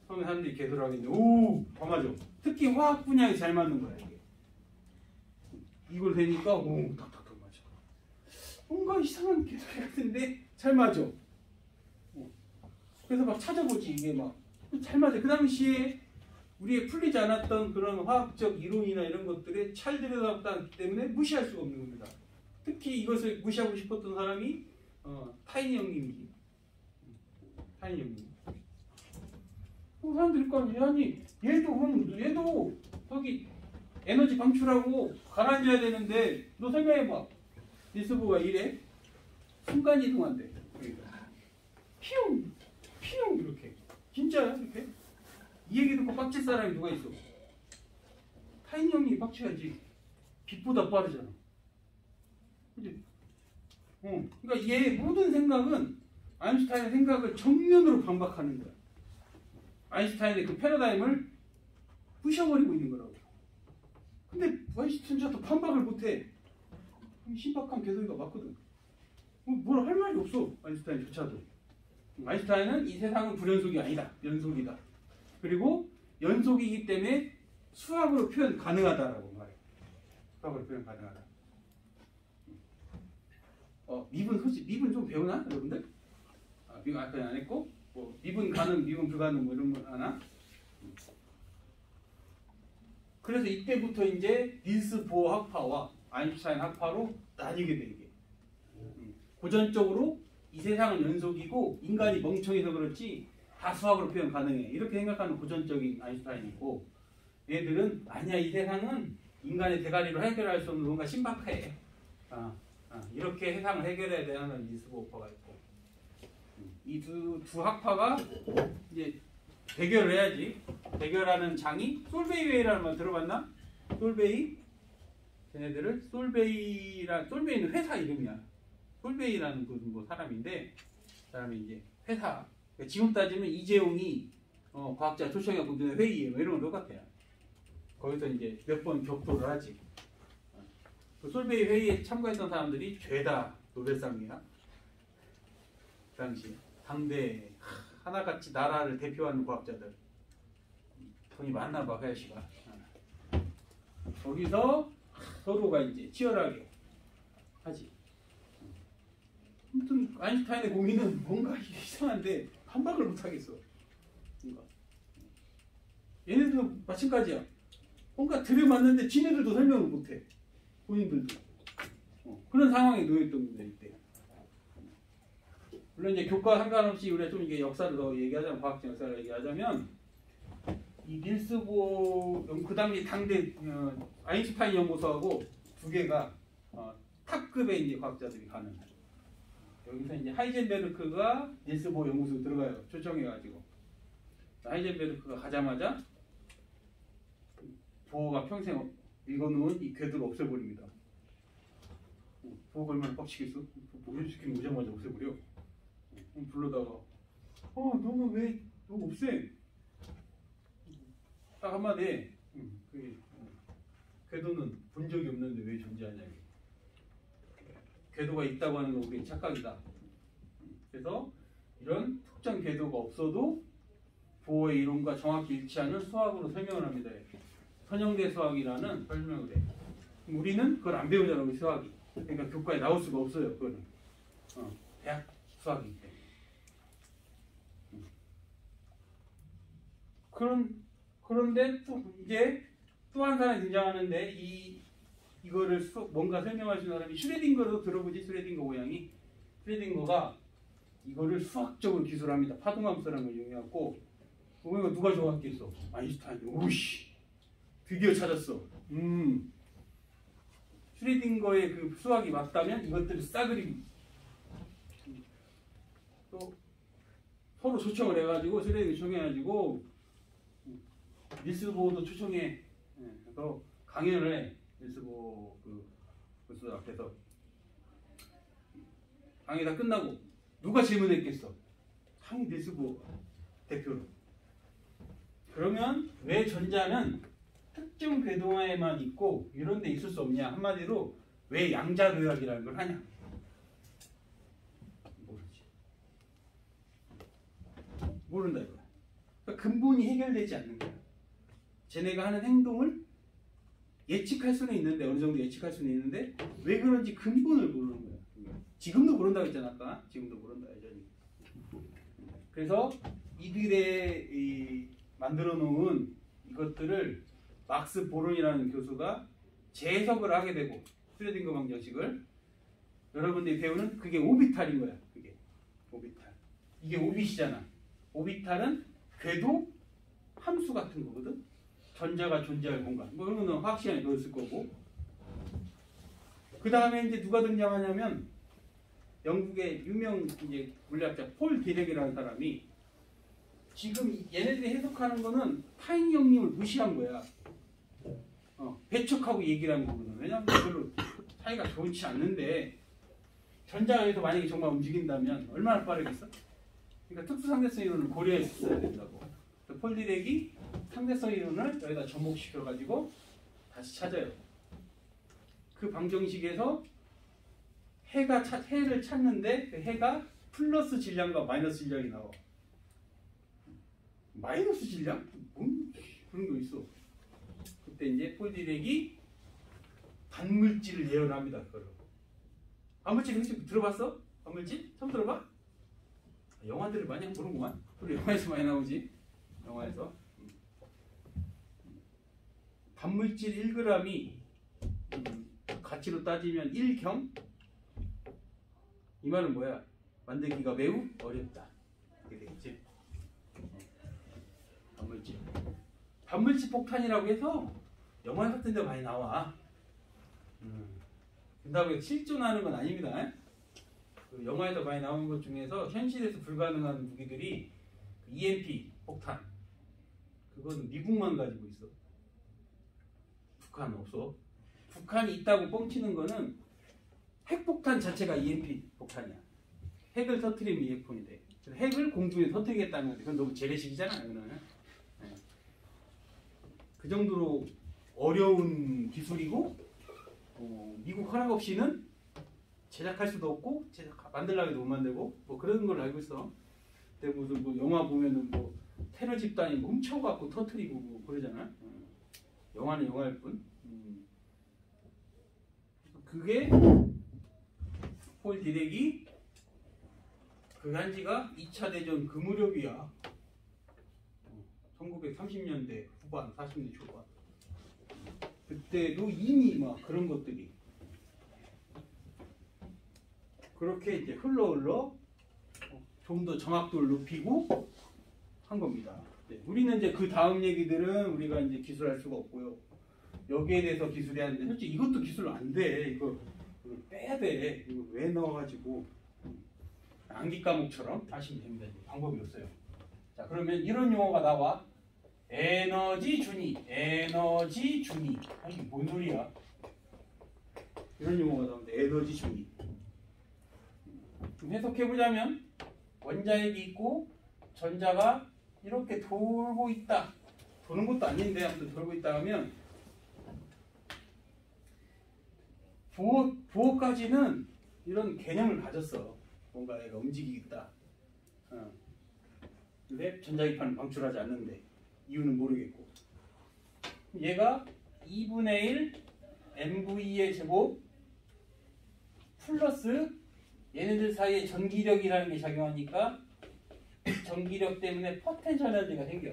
처음에 사람들이 개소리 하겠는데 오! 더 맞아. 특히 화학 분야에 잘 맞는 거야 이게. 이걸 대니까 오! 탁탁탁 맞아. 뭔가 이상한 개소리 같은데 잘 맞아. 그래서 막 찾아보지 이게 막 잘 맞아. 그 당시에 우리의 풀리지 않았던 그런 화학적 이론이나 이런 것들에 잘 들여다봤기 때문에 무시할 수가 없는 겁니다. 특히 이것을 무시하고 싶었던 사람이 타이니 형님이지. 타이니 형님. 사람들이 거 아니 얘도 저기 에너지 방출하고 가라앉아야 되는데 너 설명해봐. 닐스보어가 이래? 순간 이동한대. 피용 이렇게. 진짜야 이렇게? 이 얘기 듣고 빡칠 사람이 누가 있어? 타이니 형님이 빡쳐야지. 빛보다 빠르잖아. 그치? 그러니까 얘 모든 생각은 아인슈타인의 생각을 정면으로 반박하는 거야. 아인슈타인의 그 패러다임을 부셔버리고 있는 거라고. 근데 아인슈타인조차도 반박을 못해. 신박한 개소리가 맞거든. 뭐라 할 말이 없어. 아인슈타인조차도. 아인슈타인은 이 세상은 불연속이 아니다. 연속이다. 그리고 연속이기 때문에 수학으로 표현 가능하다라고 말해. 수학으로 표현 가능하다. 미분 좀 배우나 여러분들? 미분 아까 안 했고 뭐 미분 가능, 미분 불가능 뭐 이런 거 하나? 그래서 이때부터 이제 닐스 보어 학파와 아인슈타인 학파로 나뉘게 돼 이게. 고전적으로 이 세상은 연속이고 인간이 멍청해서 그렇지 다 수학으로 표현 가능해. 이렇게 생각하는 고전적인 아인슈타인이고 얘들은 아니야 이 세상은 인간의 대가리로 해결할 수 없는 뭔가 신박해. 이렇게 세상을 해결해야 되는 닐스 보어가 있고 이 두 학파가 이제 대결을 해야지. 대결하는 장이 솔베이웨이라는 말 들어봤나? 솔베이? 걔네들을 솔베이는 회사 이름이야. 솔베이라는 그 사람인데 사람이 이제 회사. 그러니까 지금 따지면 이재용이 과학자 초청해 보는 회의에 뭐 이런 거 똑같아요. 거기서 이제 몇 번 격돌을 하지. 그 솔베이 회의에 참가했던 사람들이 죄다 노벨상이야. 그 당시 당대 하나같이 나라를 대표하는 과학자들. 돈이 많나 봐, 그 아저씨가. 거기서 서로가 이제 치열하게 하지. 아무튼 아인슈타인의 고민은 뭔가 이상한데 반박을 못 하겠어. 뭔가. 얘네들도 마찬가지야. 뭔가 들여맞는데 지네들도 설명을 못해. 본인들도. 그런 상황에 놓여있던 거야 이때. 물론 이제 교과 상관없이 우리가 좀 이게 역사를 더 얘기하자면 과학적 역사를 얘기하자면 이 닐스 보어 그 당시 당대 아인슈타인 연구소하고 두 개가 탑급의 이제 과학자들이 가는. 여기서 이제 하이젠베르크가 닐스 보어 연구소 들어가요. 초청해가지고 하이젠베르크가 가자마자 보어가 평생 읽어놓은 이 궤도를 없애버립니다. 보어가 얼마나 빡치겠어? 보여주기는 오자마자 없애버려. 불러다가 너는 왜 너 없애? 딱 한마디 해. 그게 궤도는 본 적이 없는데 왜 존재하냐. 궤도가 있다고 하는 건 우리의 착각이다. 그래서 이런 특정 궤도가 없어도 부호의 이론과 정확히 일치하는 수학으로 설명을 합니다. 선형대 수학이라는 설명을 해. 우리는 그걸 안 배우잖아요. 수학이. 그러니까 교과에 나올 수가 없어요. 그거는 대학 수학이기 때문에. 그런데 또 이제 또 한 사람이 등장하는데 이거를 뭔가 설명할 수 있는 사람이 슈레딩거도 들어보지. 슈레딩거 고양이. 슈레딩거가 이거를 수학적으로 기술합니다. 파동함수라는 걸 이용해갖고 이거 누가 좋아했겠어? 아인슈타인. 오씨 드디어 찾았어. 슈레딩거의 그 수학이 맞다면 이것들을 싸그리 또 서로 초청을 해가지고 슈레딩거 초청해가지고 닐스 보어도 초청해. 그래서 강연을 해. 닐스 보어 교수 앞에서 강의 다 끝나고 누가 질문했겠어? 당연히 닐스 보어 대표로. 그러면 왜 전자는 특정 궤도에만 있고 이런 데 있을 수 없냐? 한마디로 왜 양자도약이라는 걸 하냐? 모르지. 모른다 이거야. 그러니까 근본이 해결되지 않는 거야. 쟤네가 하는 행동을 예측할 수는 있는데 어느 정도 예측할 수는 있는데 왜 그런지 근본을 모르는 거야. 지금도 모른다고 했잖아 아까. 지금도 모른다 여전히. 그래서 이들의 만들어 놓은 이것들을 막스 보론이라는 교수가 재해석을 하게 되고 슈레딩거 방정식을 여러분들이 배우는 그게 오비탈인 거야. 그게 오비탈. 이게 오빗이잖아. 오비탈은 궤도 함수 같은 거거든. 전자가 존재할 공간. 뭐 그런 거는 화학 시간에 배웠을 거고. 그 다음에 이제 누가 등장하냐면 영국의 유명 이제 물리학자 폴 디렉이라는 사람이 지금 얘네들이 해석하는 거는 타이니 형님을 무시한 거야. 배척하고 얘기를 하는 거거든. 왜냐하면 별로 차이가 좋지 않는데 전자에서 만약에 정말 움직인다면 얼마나 빠르겠어? 그러니까 특수상대성 이론을 고려했어야 된다고. 폴 디렉이 상대성 이론을 여기다 접목시켜가지고 다시 찾아요. 그 방정식에서 해를 찾는데 그 해가 플러스 질량과 마이너스 질량이 나와. 마이너스 질량? 뭔 그런 거 있어. 그때 이제 폴 디렉이 반물질을 예언합니다. 그거를. 반물질 혹시 들어봤어? 반물질? 처음 들어봐? 영화들을 많이 보는구만. 그리고 영화에서 많이 나오지. 영화에서. 반물질 1g이 가치로 따지면 1경? 이 말은 뭐야? 만들기가 매우 어렵다. 이렇게 되겠지? 반물질. 반물질 폭탄이라고 해서 영화 같은 데 많이 나와. 그렇다고 해서 실존하는 건 아닙니다. 그 영화에서 많이 나오는 것 중에서 현실에서 불가능한 무기들이 EMP 폭탄. 그건 미국만 가지고 있어. 북한은 없어. 북한이 있다고 뻥치는 거는 핵폭탄 자체가 EMP 폭탄이야. 핵을 터뜨리면 EMP이 돼. 핵을 공중에 터뜨리겠다는 건데 그건 너무 재래식이잖아. 이거는. 네. 그 정도로 어려운 기술이고 미국 허락 없이는 제작할 수도 없고 만들려고 해도 못 만들고 뭐 그런 걸 알고 있어. 근데 무슨 뭐 영화 보면은 뭐 테러 집단이 훔쳐갖고 터뜨리고 뭐 그러잖아. 영화는 영화일 뿐. 그게 폴 디렉이 그 한지가 2차 대전 그 무렵이야. 1930년대 후반, 40년대 초반. 그때도 이미 막 그런 것들이 그렇게 이제 흘러 좀 더 정확도를 높이고 한 겁니다. 네, 우리는 이제 그 다음 얘기들은 우리가 이제 기술할 수가 없고요. 여기에 대해서 기술이 하는데 솔직히 이것도 기술 안 돼. 이거 빼야 돼. 이거 왜 넣어가지고 암기 과목처럼 하시면 됩니다. 방법이 없어요. 자, 그러면 이런 용어가 나와. 에너지 준위, 에너지 준위. 이게 뭔 소리야? 이런 용어가 나오는데 에너지 준위. 좀 해석해 보자면 원자핵이 있고 전자가 이렇게 돌고 있다. 도는 것도 아닌데 아무튼 돌고 있다 하면 부호까지는 이런 개념을 가졌어. 뭔가 얘가 움직이겠다. 근데 전자기파는 방출하지 않는데 이유는 모르겠고 얘가 2분의 1 MV의 제곱 플러스 얘네들 사이에 전기력이라는 게 작용하니까 전기력 때문에 포텐셜 에너지가 생겨.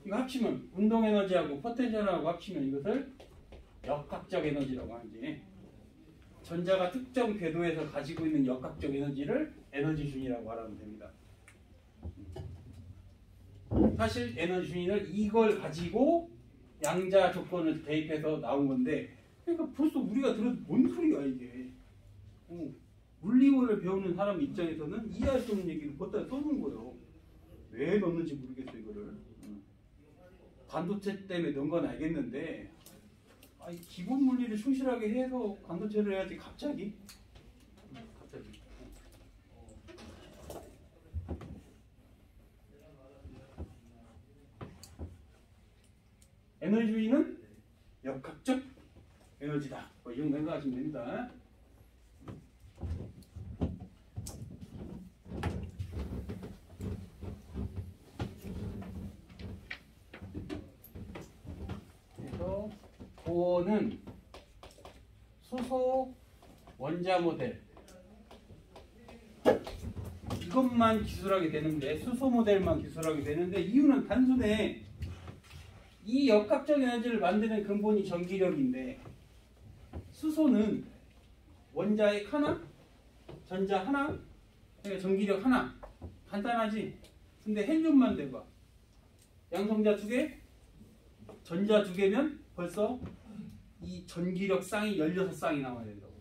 이거 합치면 운동 에너지하고 포텐셜하고 합치면 이것을 역학적 에너지라고 하는데 전자가 특정 궤도에서 가지고 있는 역학적 에너지를 에너지 준이라고 말하면 됩니다. 사실 에너지 준위는 이걸 가지고 양자 조건을 대입해서 나온 건데 그러니까 벌써 우리가 들어도 뭔 소리야 이게. 물리원을 배우는 사람 입장에서는 이해할 수 없는 얘기를 걷다 써놓은 거예요. 왜 넣는지 모르겠어 이거를. 반도체 때문에 넣은 건 알겠는데 기본 물리를 충실하게 해서 반도체를 해야지 갑자기. 에너지 주의는 역학적 에너지다. 뭐 이런 생각하시면 됩니다. 그래서 고는 수소 원자 모델 이것만 기술하게 되는데 수소 모델만 기술하게 되는데 이유는 단순해. 이 역학적 에너지를 만드는 근본이 전기력인데 수소는 원자핵 하나, 전자 하나, 그러니까 전기력 하나. 간단하지? 근데 헬륨만 대봐. 양성자 두 개, 전자 두 개면 벌써 이 전기력 쌍이 16쌍이 나와야 된다고.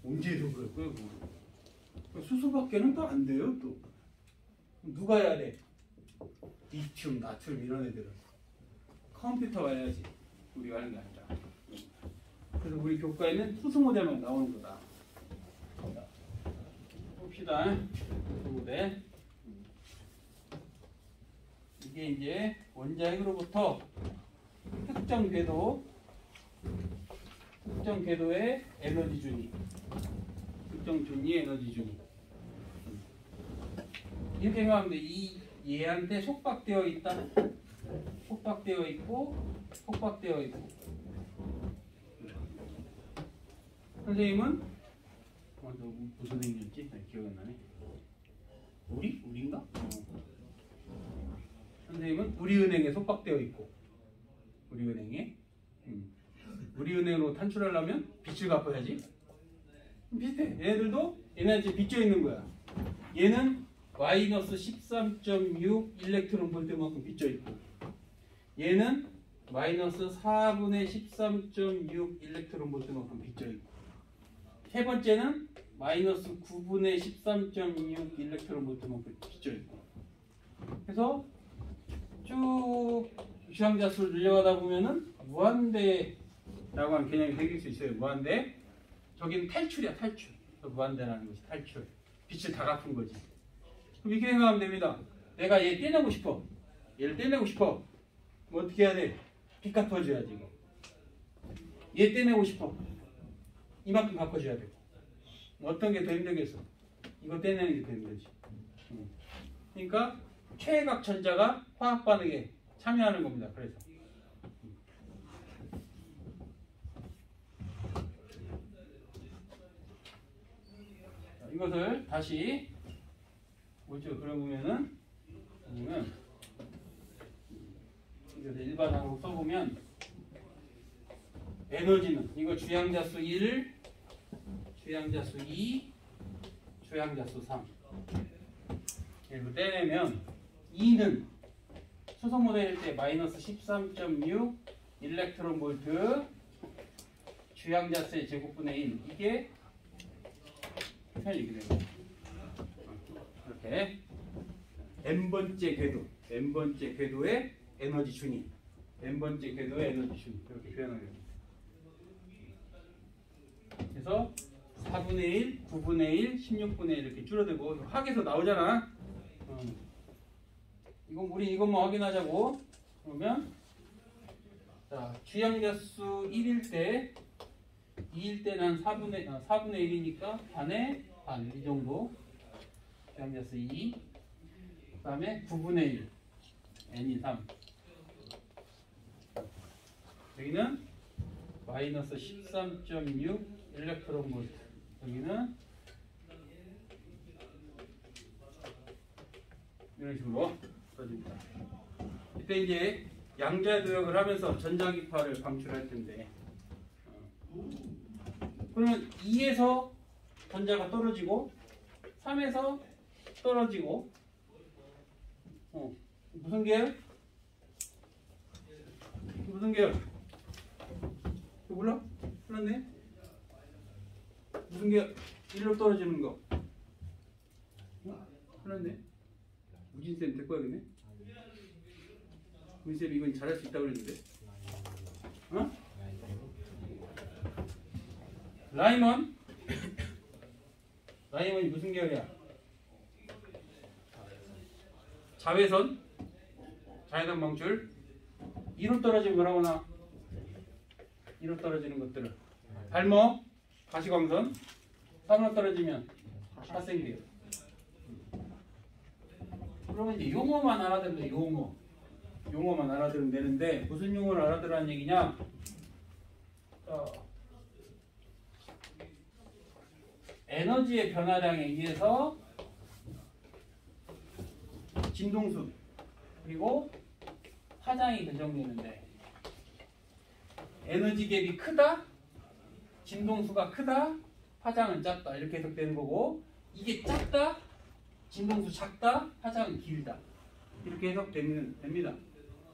언제도 그럴 거예요. 수소밖에는 또 안 돼요. 또 누가 해야 돼? 리튬, 나트륨 이런 애들은. 컴퓨터가 해야지. 우리가 하는 게 아니라. 그래서 우리 교과에는 수소 모델만 나오는 거다. 자, 봅시다. 수소 모델. 이게 이제 원자핵으로부터 특정 궤도의 에너지 준위. 특정 준위의 에너지 준위. 이렇게 생각하면 돼. 이 얘한테 속박되어 있다. 속박되어 있고 속박되어 있고. 선생님은 무슨 행위였지? 기억이 안 나네. 우리인가? 선생님은 우리은행에 속박되어 있고 우리은행에 우리은행으로 탄출하려면 빚을 갚아야지. 비슷해. 얘네들도 얘네한테 빚져 있는 거야. 얘는 마이너스 13.6 일렉트론 볼트만큼 빚져 있고 얘는 마이너스 4분의 13.6 일렉트론 볼트만큼 빚져 있고 세 번째는 마이너스 9분의 13.6 일렉트론 볼트만큼 빚져 있고 그래서 쭉 주향자 수를 늘려가다 보면은 무한대라고 하는 개념이 생길 수 있어요. 무한대. 저기는 탈출이야, 탈출. 무한대라는 것이 탈출. 빛을 다 갚은 거지. 그럼 이렇게 생각하면 됩니다. 내가 얘 떼내고 싶어. 얘를 떼내고 싶어. 뭐 어떻게 해야 돼? 빚 갚아줘야지 이거. 얘 떼내고 싶어. 이만큼 갚아줘야 되고. 어떤 게 더 힘들겠어? 이거 떼내는 게 더 힘들지. 그러니까 최각 전자가 화학 반응에 참여하는 겁니다. 그래서 이것을 다시 뭐죠? 그려보면은 이것을 일반항으로 써보면 에너지는 이거 주양자수 1, 주양자수 2, 주양자수 3 이렇게 떼내면 2는 수소 모델일 때 마이너스 13.6 일렉트론 볼트 주양자수의 제곱분의 1 이게 이렇게 되고 이렇게 n번째 궤도의 에너지 준위 n번째 궤도의 에너지 준위 이렇게 표현하게 됩니다. 그래서 4분의 1, 9분의 1, 16분의 1 이렇게 줄어들고 학에서 나오잖아. 이건 우리 이것만 확인하자고. 그러면 자, 주양자수 1일 때 2일 때는 한 4분의 1이니까 반에 반 이 정도. 주양자수 2. 그 다음에 9분의 1 n이 3. 여기는 마이너스 13.6 일렉트론 볼트. 여기는 이런 식으로 써집니다. 이때 이제 양자 도역을 하면서 전자기파를 방출할 텐데, 그러면 2에서 전자가 떨어지고 3에서 떨어지고, 무슨 계열? 무슨 계열? 이거 몰라? 몰랐네? 무슨 계열? 1로 떨어지는 거. 몰랐네? 우진쌤 데리고 와야겠네? 우진쌤 이건 잘할 수 있다고 그랬는데. 어? 라이먼? 라이먼이 무슨 계열이야? 자외선? 자외선 방출? 2로 떨어지면 뭐라고 나? 2로 떨어지는 것들을 발모? 가시광선? 3로 떨어지면 화생계열. 그러면 이제 용어만 알아들으면 돼. 용어만 알아들으면 되는데, 무슨 용어를 알아들으라는 얘기냐? 에너지의 변화량에 의해서 진동수 그리고 파장이 결정되는데, 에너지 갭이 크다, 진동수가 크다, 파장은 작다 이렇게 해석되는 거고, 이게 작다, 진동수 작다, 파장은 길다 이렇게 해석됩니다.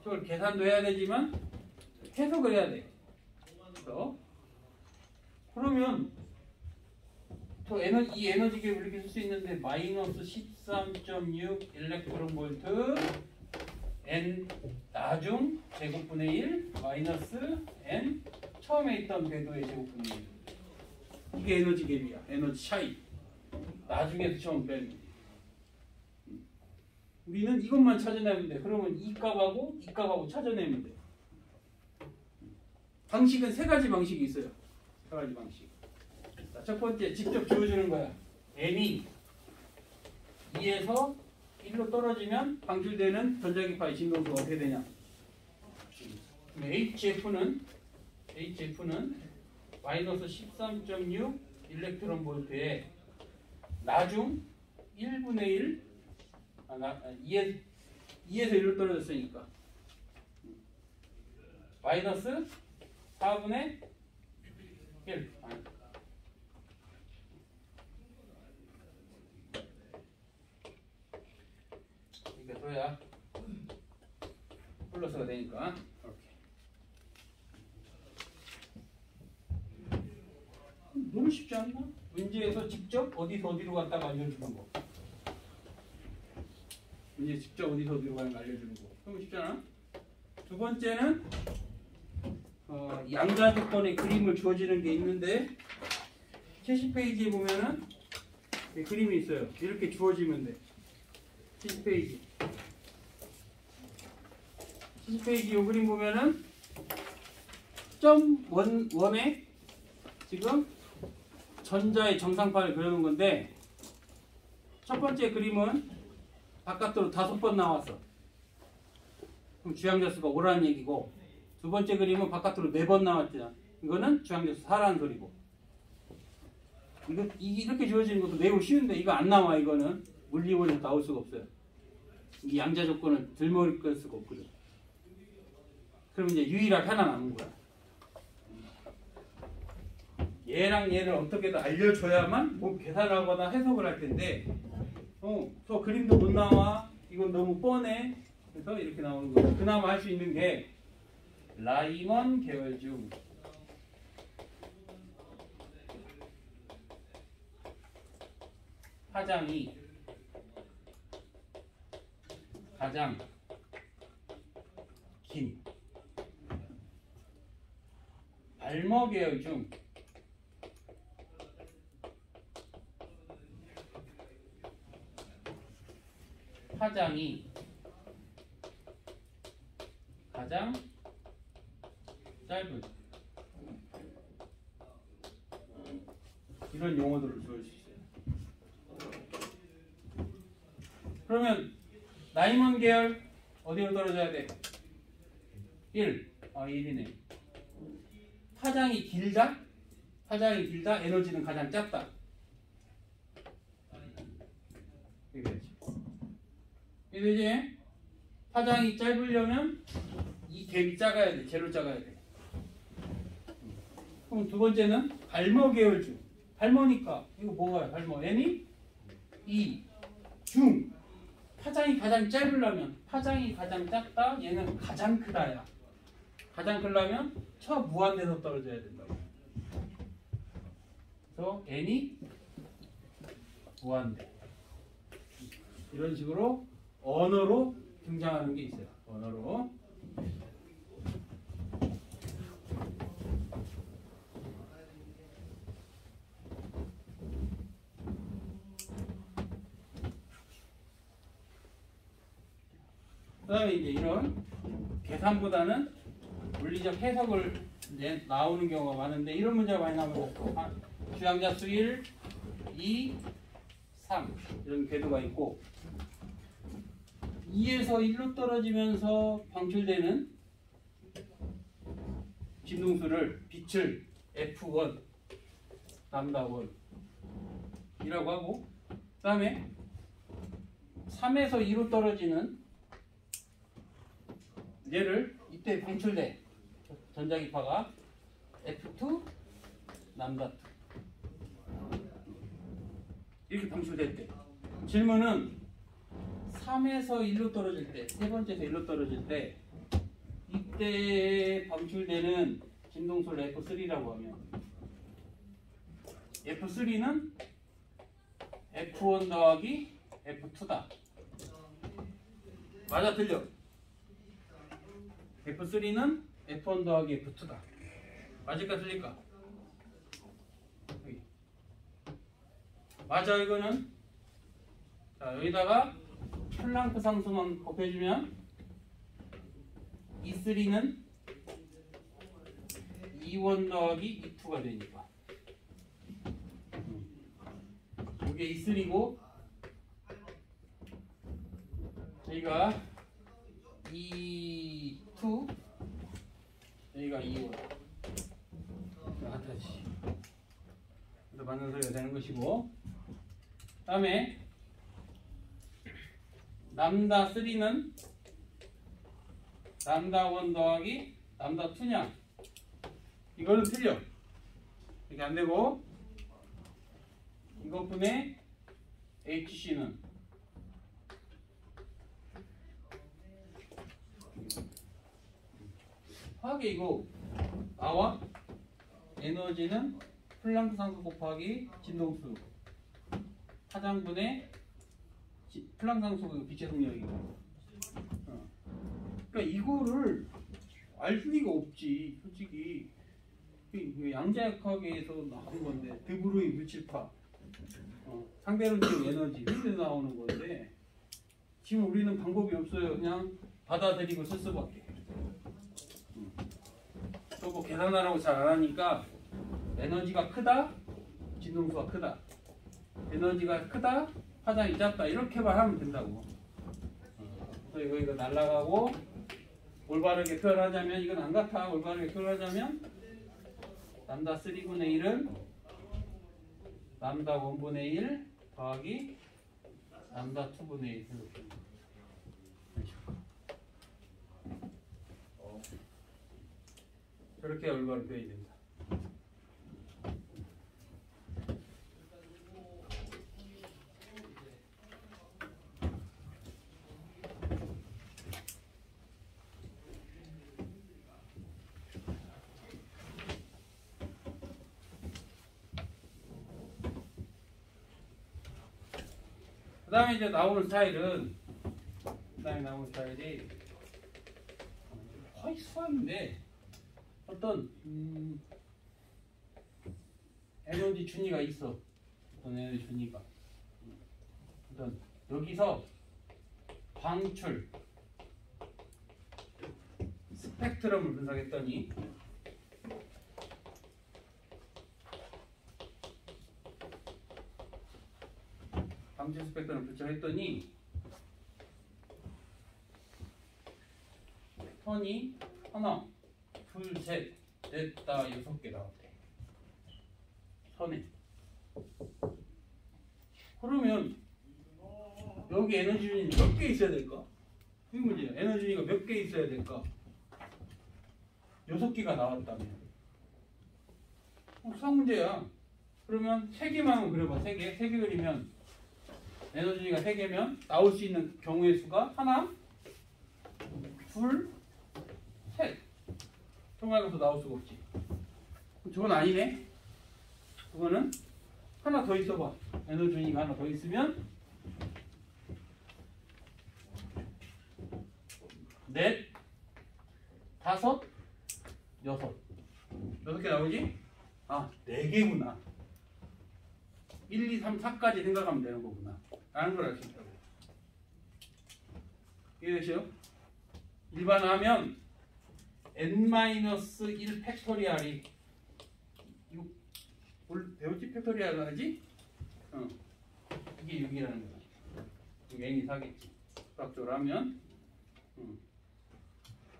저걸 계산도 해야 되지만 해석을 해야 돼. 그러면 이 에너지 갭을 이렇게 쓸 수 있는데, 마이너스 13.6 일렉트론 볼트 n 나중 제곱분의 1 마이너스 n 처음에 있던 궤도의 제곱분의 1. 이게 에너지 갭이야. 에너지 차이. 나중에서 처음 빼는 거. 우리는 이것만 찾아내면 돼. 그러면 이 값하고 찾아내면 돼. 방식은 세 가지 방식이 있어요. 세 가지 방식. 자, 첫 번째 직접 지워주는 거야. n이 2에서 1로 떨어지면 방출되는 전자기파의 진동수가 어떻게 되냐? HF는 마이너스 13.6 일렉트론 볼트에 나중 1분의 1 2에서 1로 떨어졌으니까 마이너스 4분의 1. 이렇게 둬야 플러스가 되니까. 이렇게. 너무 쉽지 않나? 문제에서 직접 어디서 어디로 갔다가 알려주는 거. 문제 직접 어디서 어디로 가는 거 알려주는 거. 너무 쉽잖아? 두 번째는 양자 조건의 그림을 주어지는 게 있는데, 70페이지에 보면은 그림이 있어요. 이렇게 주어지면 돼. 70페이지 이 그림 보면은 점 원에 지금 전자의 정상판을 그려놓은 건데, 첫 번째 그림은 바깥으로 5번 나왔어. 그럼 주양자수가 5라는 얘기고, 두 번째 그림은 바깥으로 4번 나왔잖아. 이거는 주양자수 4라는 소리고. 이렇게 주어지는 것도 매우 쉬운데, 이거 안 나와. 이거는 물리원에서 나올 수가 없어요. 이 양자 조건을 들먹을 수가 없거든. 그럼 이제 유일하게 하나 남은 거야. 얘랑 얘를 어떻게든 알려줘야만 뭐 계산하거나 해석을 할 텐데, 저 그림도 못 나와. 이건 너무 뻔해. 그래서 이렇게 나오는 거야. 그나마 할 수 있는 게 라이먼 계열 중 파장이 가장 긴 발머 계열 중 파장이 가장 짧은 이런 용어들을 쓸 수 있어요. 그러면 나이먼 계열 어디로 떨어져야 돼? 1. 1이네. 파장이 길다? 파장이 길다? 에너지는 가장 작다. 이게 되지. 이게 되지? 파장이 짧으려면 이 갭이 작아야 돼. 제로 작아야 돼. 그럼 두 번째는 발머 계열중. 발머니까 이거 뭐가요? 발머 N이 2 중. 파장이 가장 짧으려면 파장이 가장 작다. 얘는 가장 크다야. 가장 크려면 저 무한대에서 떨어져야 된다고. 그래서 N이 무한대. 이런 식으로 언어로 등장하는 게 있어요. 언어로. 그 다음에 이제 이런 계산보다는 물리적 해석을 이제 나오는 경우가 많은데 이런 문제가 많이 나오면 주양자 수 1, 2, 3 이런 궤도가 있고 2에서 1로 떨어지면서 방출되는 진동수를 빛을 F1 남다1 이라고 하고 그 다음에 3에서 2로 떨어지는 얘를 이때 방출돼 전자기파가 F2 남다2 이렇게 방출됐대. 질문은 3에서 1로 떨어질 때, 세 번째에서 1로 떨어질 때 이때 방출되는 진동소를 F3라고 하면 F3는 F1 더하기 F2다. 맞아 틀려? F3는 F1 더하기 F2다. 맞을까 틀릴까? 여기. 맞아 이거는. 자 여기다가 플랑크 상수만 곱해주면 E3는 E1 더하기 E2가 되니까 이게 E3고 여기가 E2 여기가 E1 같아지. 그래서 맞는 소리가 되는 것이고 그 다음에 남다 3는 남다 1 더하기 남다 2냐 이거는 틀려. 이게 안되고 이것분의 HC는 화학에 이거 나와? 에너지는 플랑크 상수 곱하기 진동수 파장분의 플랑크 상수 빛의 속력이고 그러니까 이거를 알 리가 없지 솔직히. 양자역학에서 나온 건데 드브로이 물질파 상대론적 에너지 이렇게 나오는 건데 지금 우리는 방법이 없어요. 그냥 받아들이고 쓸 수밖에. 또 뭐 계산하라고 잘 안 하니까 에너지가 크다 진동수가 크다 에너지가 크다 파장이 작다 이렇게만 하면 된다고. 그래서 이거 날라가고 올바르게 표현하자면 이건 안 같아. 올바르게 표현하자면 남다 3분의 1은 남다 1분의 1 더하기 남다 2분의 1 저렇게 올바로 표현이 된다. 그 다음에 이제 나오는 스타일은 거의 수학인데 어떤 에너지 준위가 있어. 어떤 에너지 준위가. 어떤 여기서 방출 스펙트럼을 분석했더니 방출 스펙트럼을 분석했더니 턴이 하나, 둘, 셋, 넷, 다 6개 나왔대. 선에. 그러면 여기 에너지 유닛이 몇 개 있어야 될까? 이 문제야. 에너지 유닛가 몇 개 있어야 될까? 6개가 나왔다면. 수학 문제야. 그러면 3개만 그려봐. 3개. 3개 그리면 에너지 유닛가 3개면 나올 수 있는 경우의 수가 하나, 둘, 셋. 정말로도 나올 수가 없지. 저건 아니네. 그거는 하나 더 있어봐. 에너지 유닛가 하나 더 있으면 넷, 다섯, 여섯. 6개 나오지? 아, 4개구나. 1, 2, 3, 4까지 생각하면 되는 거구나. 라는 걸 알 수 있다고. 이해되시죠? 일반화하면 n-1 팩토리알이 이거 배웠지? 팩토리알 하지? 이게 6이라는 거야. 이게 n이 4겠지. 수학적으로 하면.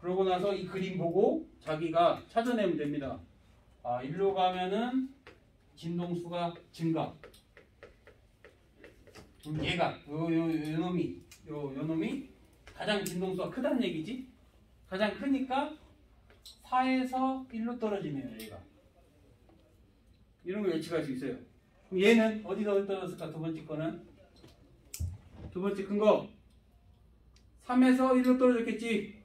그러고 나서 이 그림 보고 자기가 찾아내면 됩니다. 아, 일로 가면은 진동수가 증가. 얘가 요 놈이 가장 진동수가 크다는 얘기지. 가장 크니까 4에서 1로 떨어지네요. 얘가. 이런 걸 예측할 수 있어요. 그럼 얘는 어디서 떨어졌을까? 두 번째 거는 두 번째 큰 거 3에서 1로 떨어졌겠지.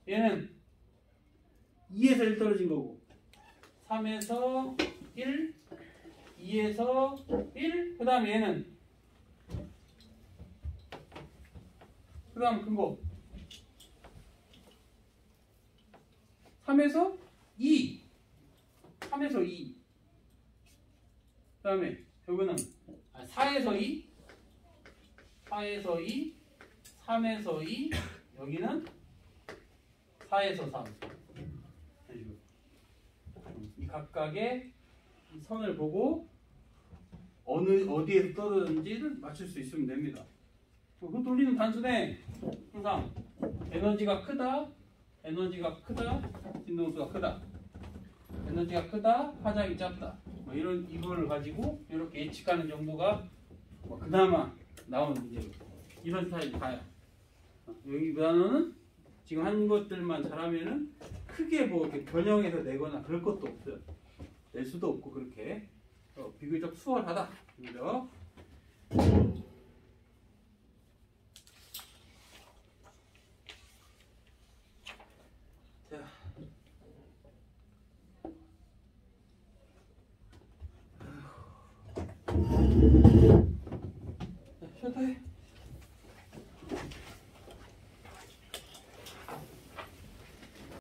얘는 2에서 1 떨어진 거고 3에서 1, 2에서 1, 그 다음에 얘는 그 다음 큰 거 3에서 2, 3에서 2, 그 다음에 여기는 4에서 2, 4에서 2, 3에서 2, 여기는 4에서 3. 이 각각의 이 선을 보고 어디에서 떨어졌는지를 맞출 수 있으면 됩니다. 그 논리는 단순해. 항상 에너지가 크다, 진동수가 크다, 에너지가 크다, 파장이 작다. 뭐 이거를 가지고 이렇게 예측하는 정도가 뭐 그나마 나오는 문제로 이런 스타일 다야. 여기 단어는 지금 한 것들만 잘하면은 크게 뭐 이렇게 변형해서 내거나 그럴 것도 없어요. 낼 수도 없고 그렇게 비교적 수월하다. 그죠? 자.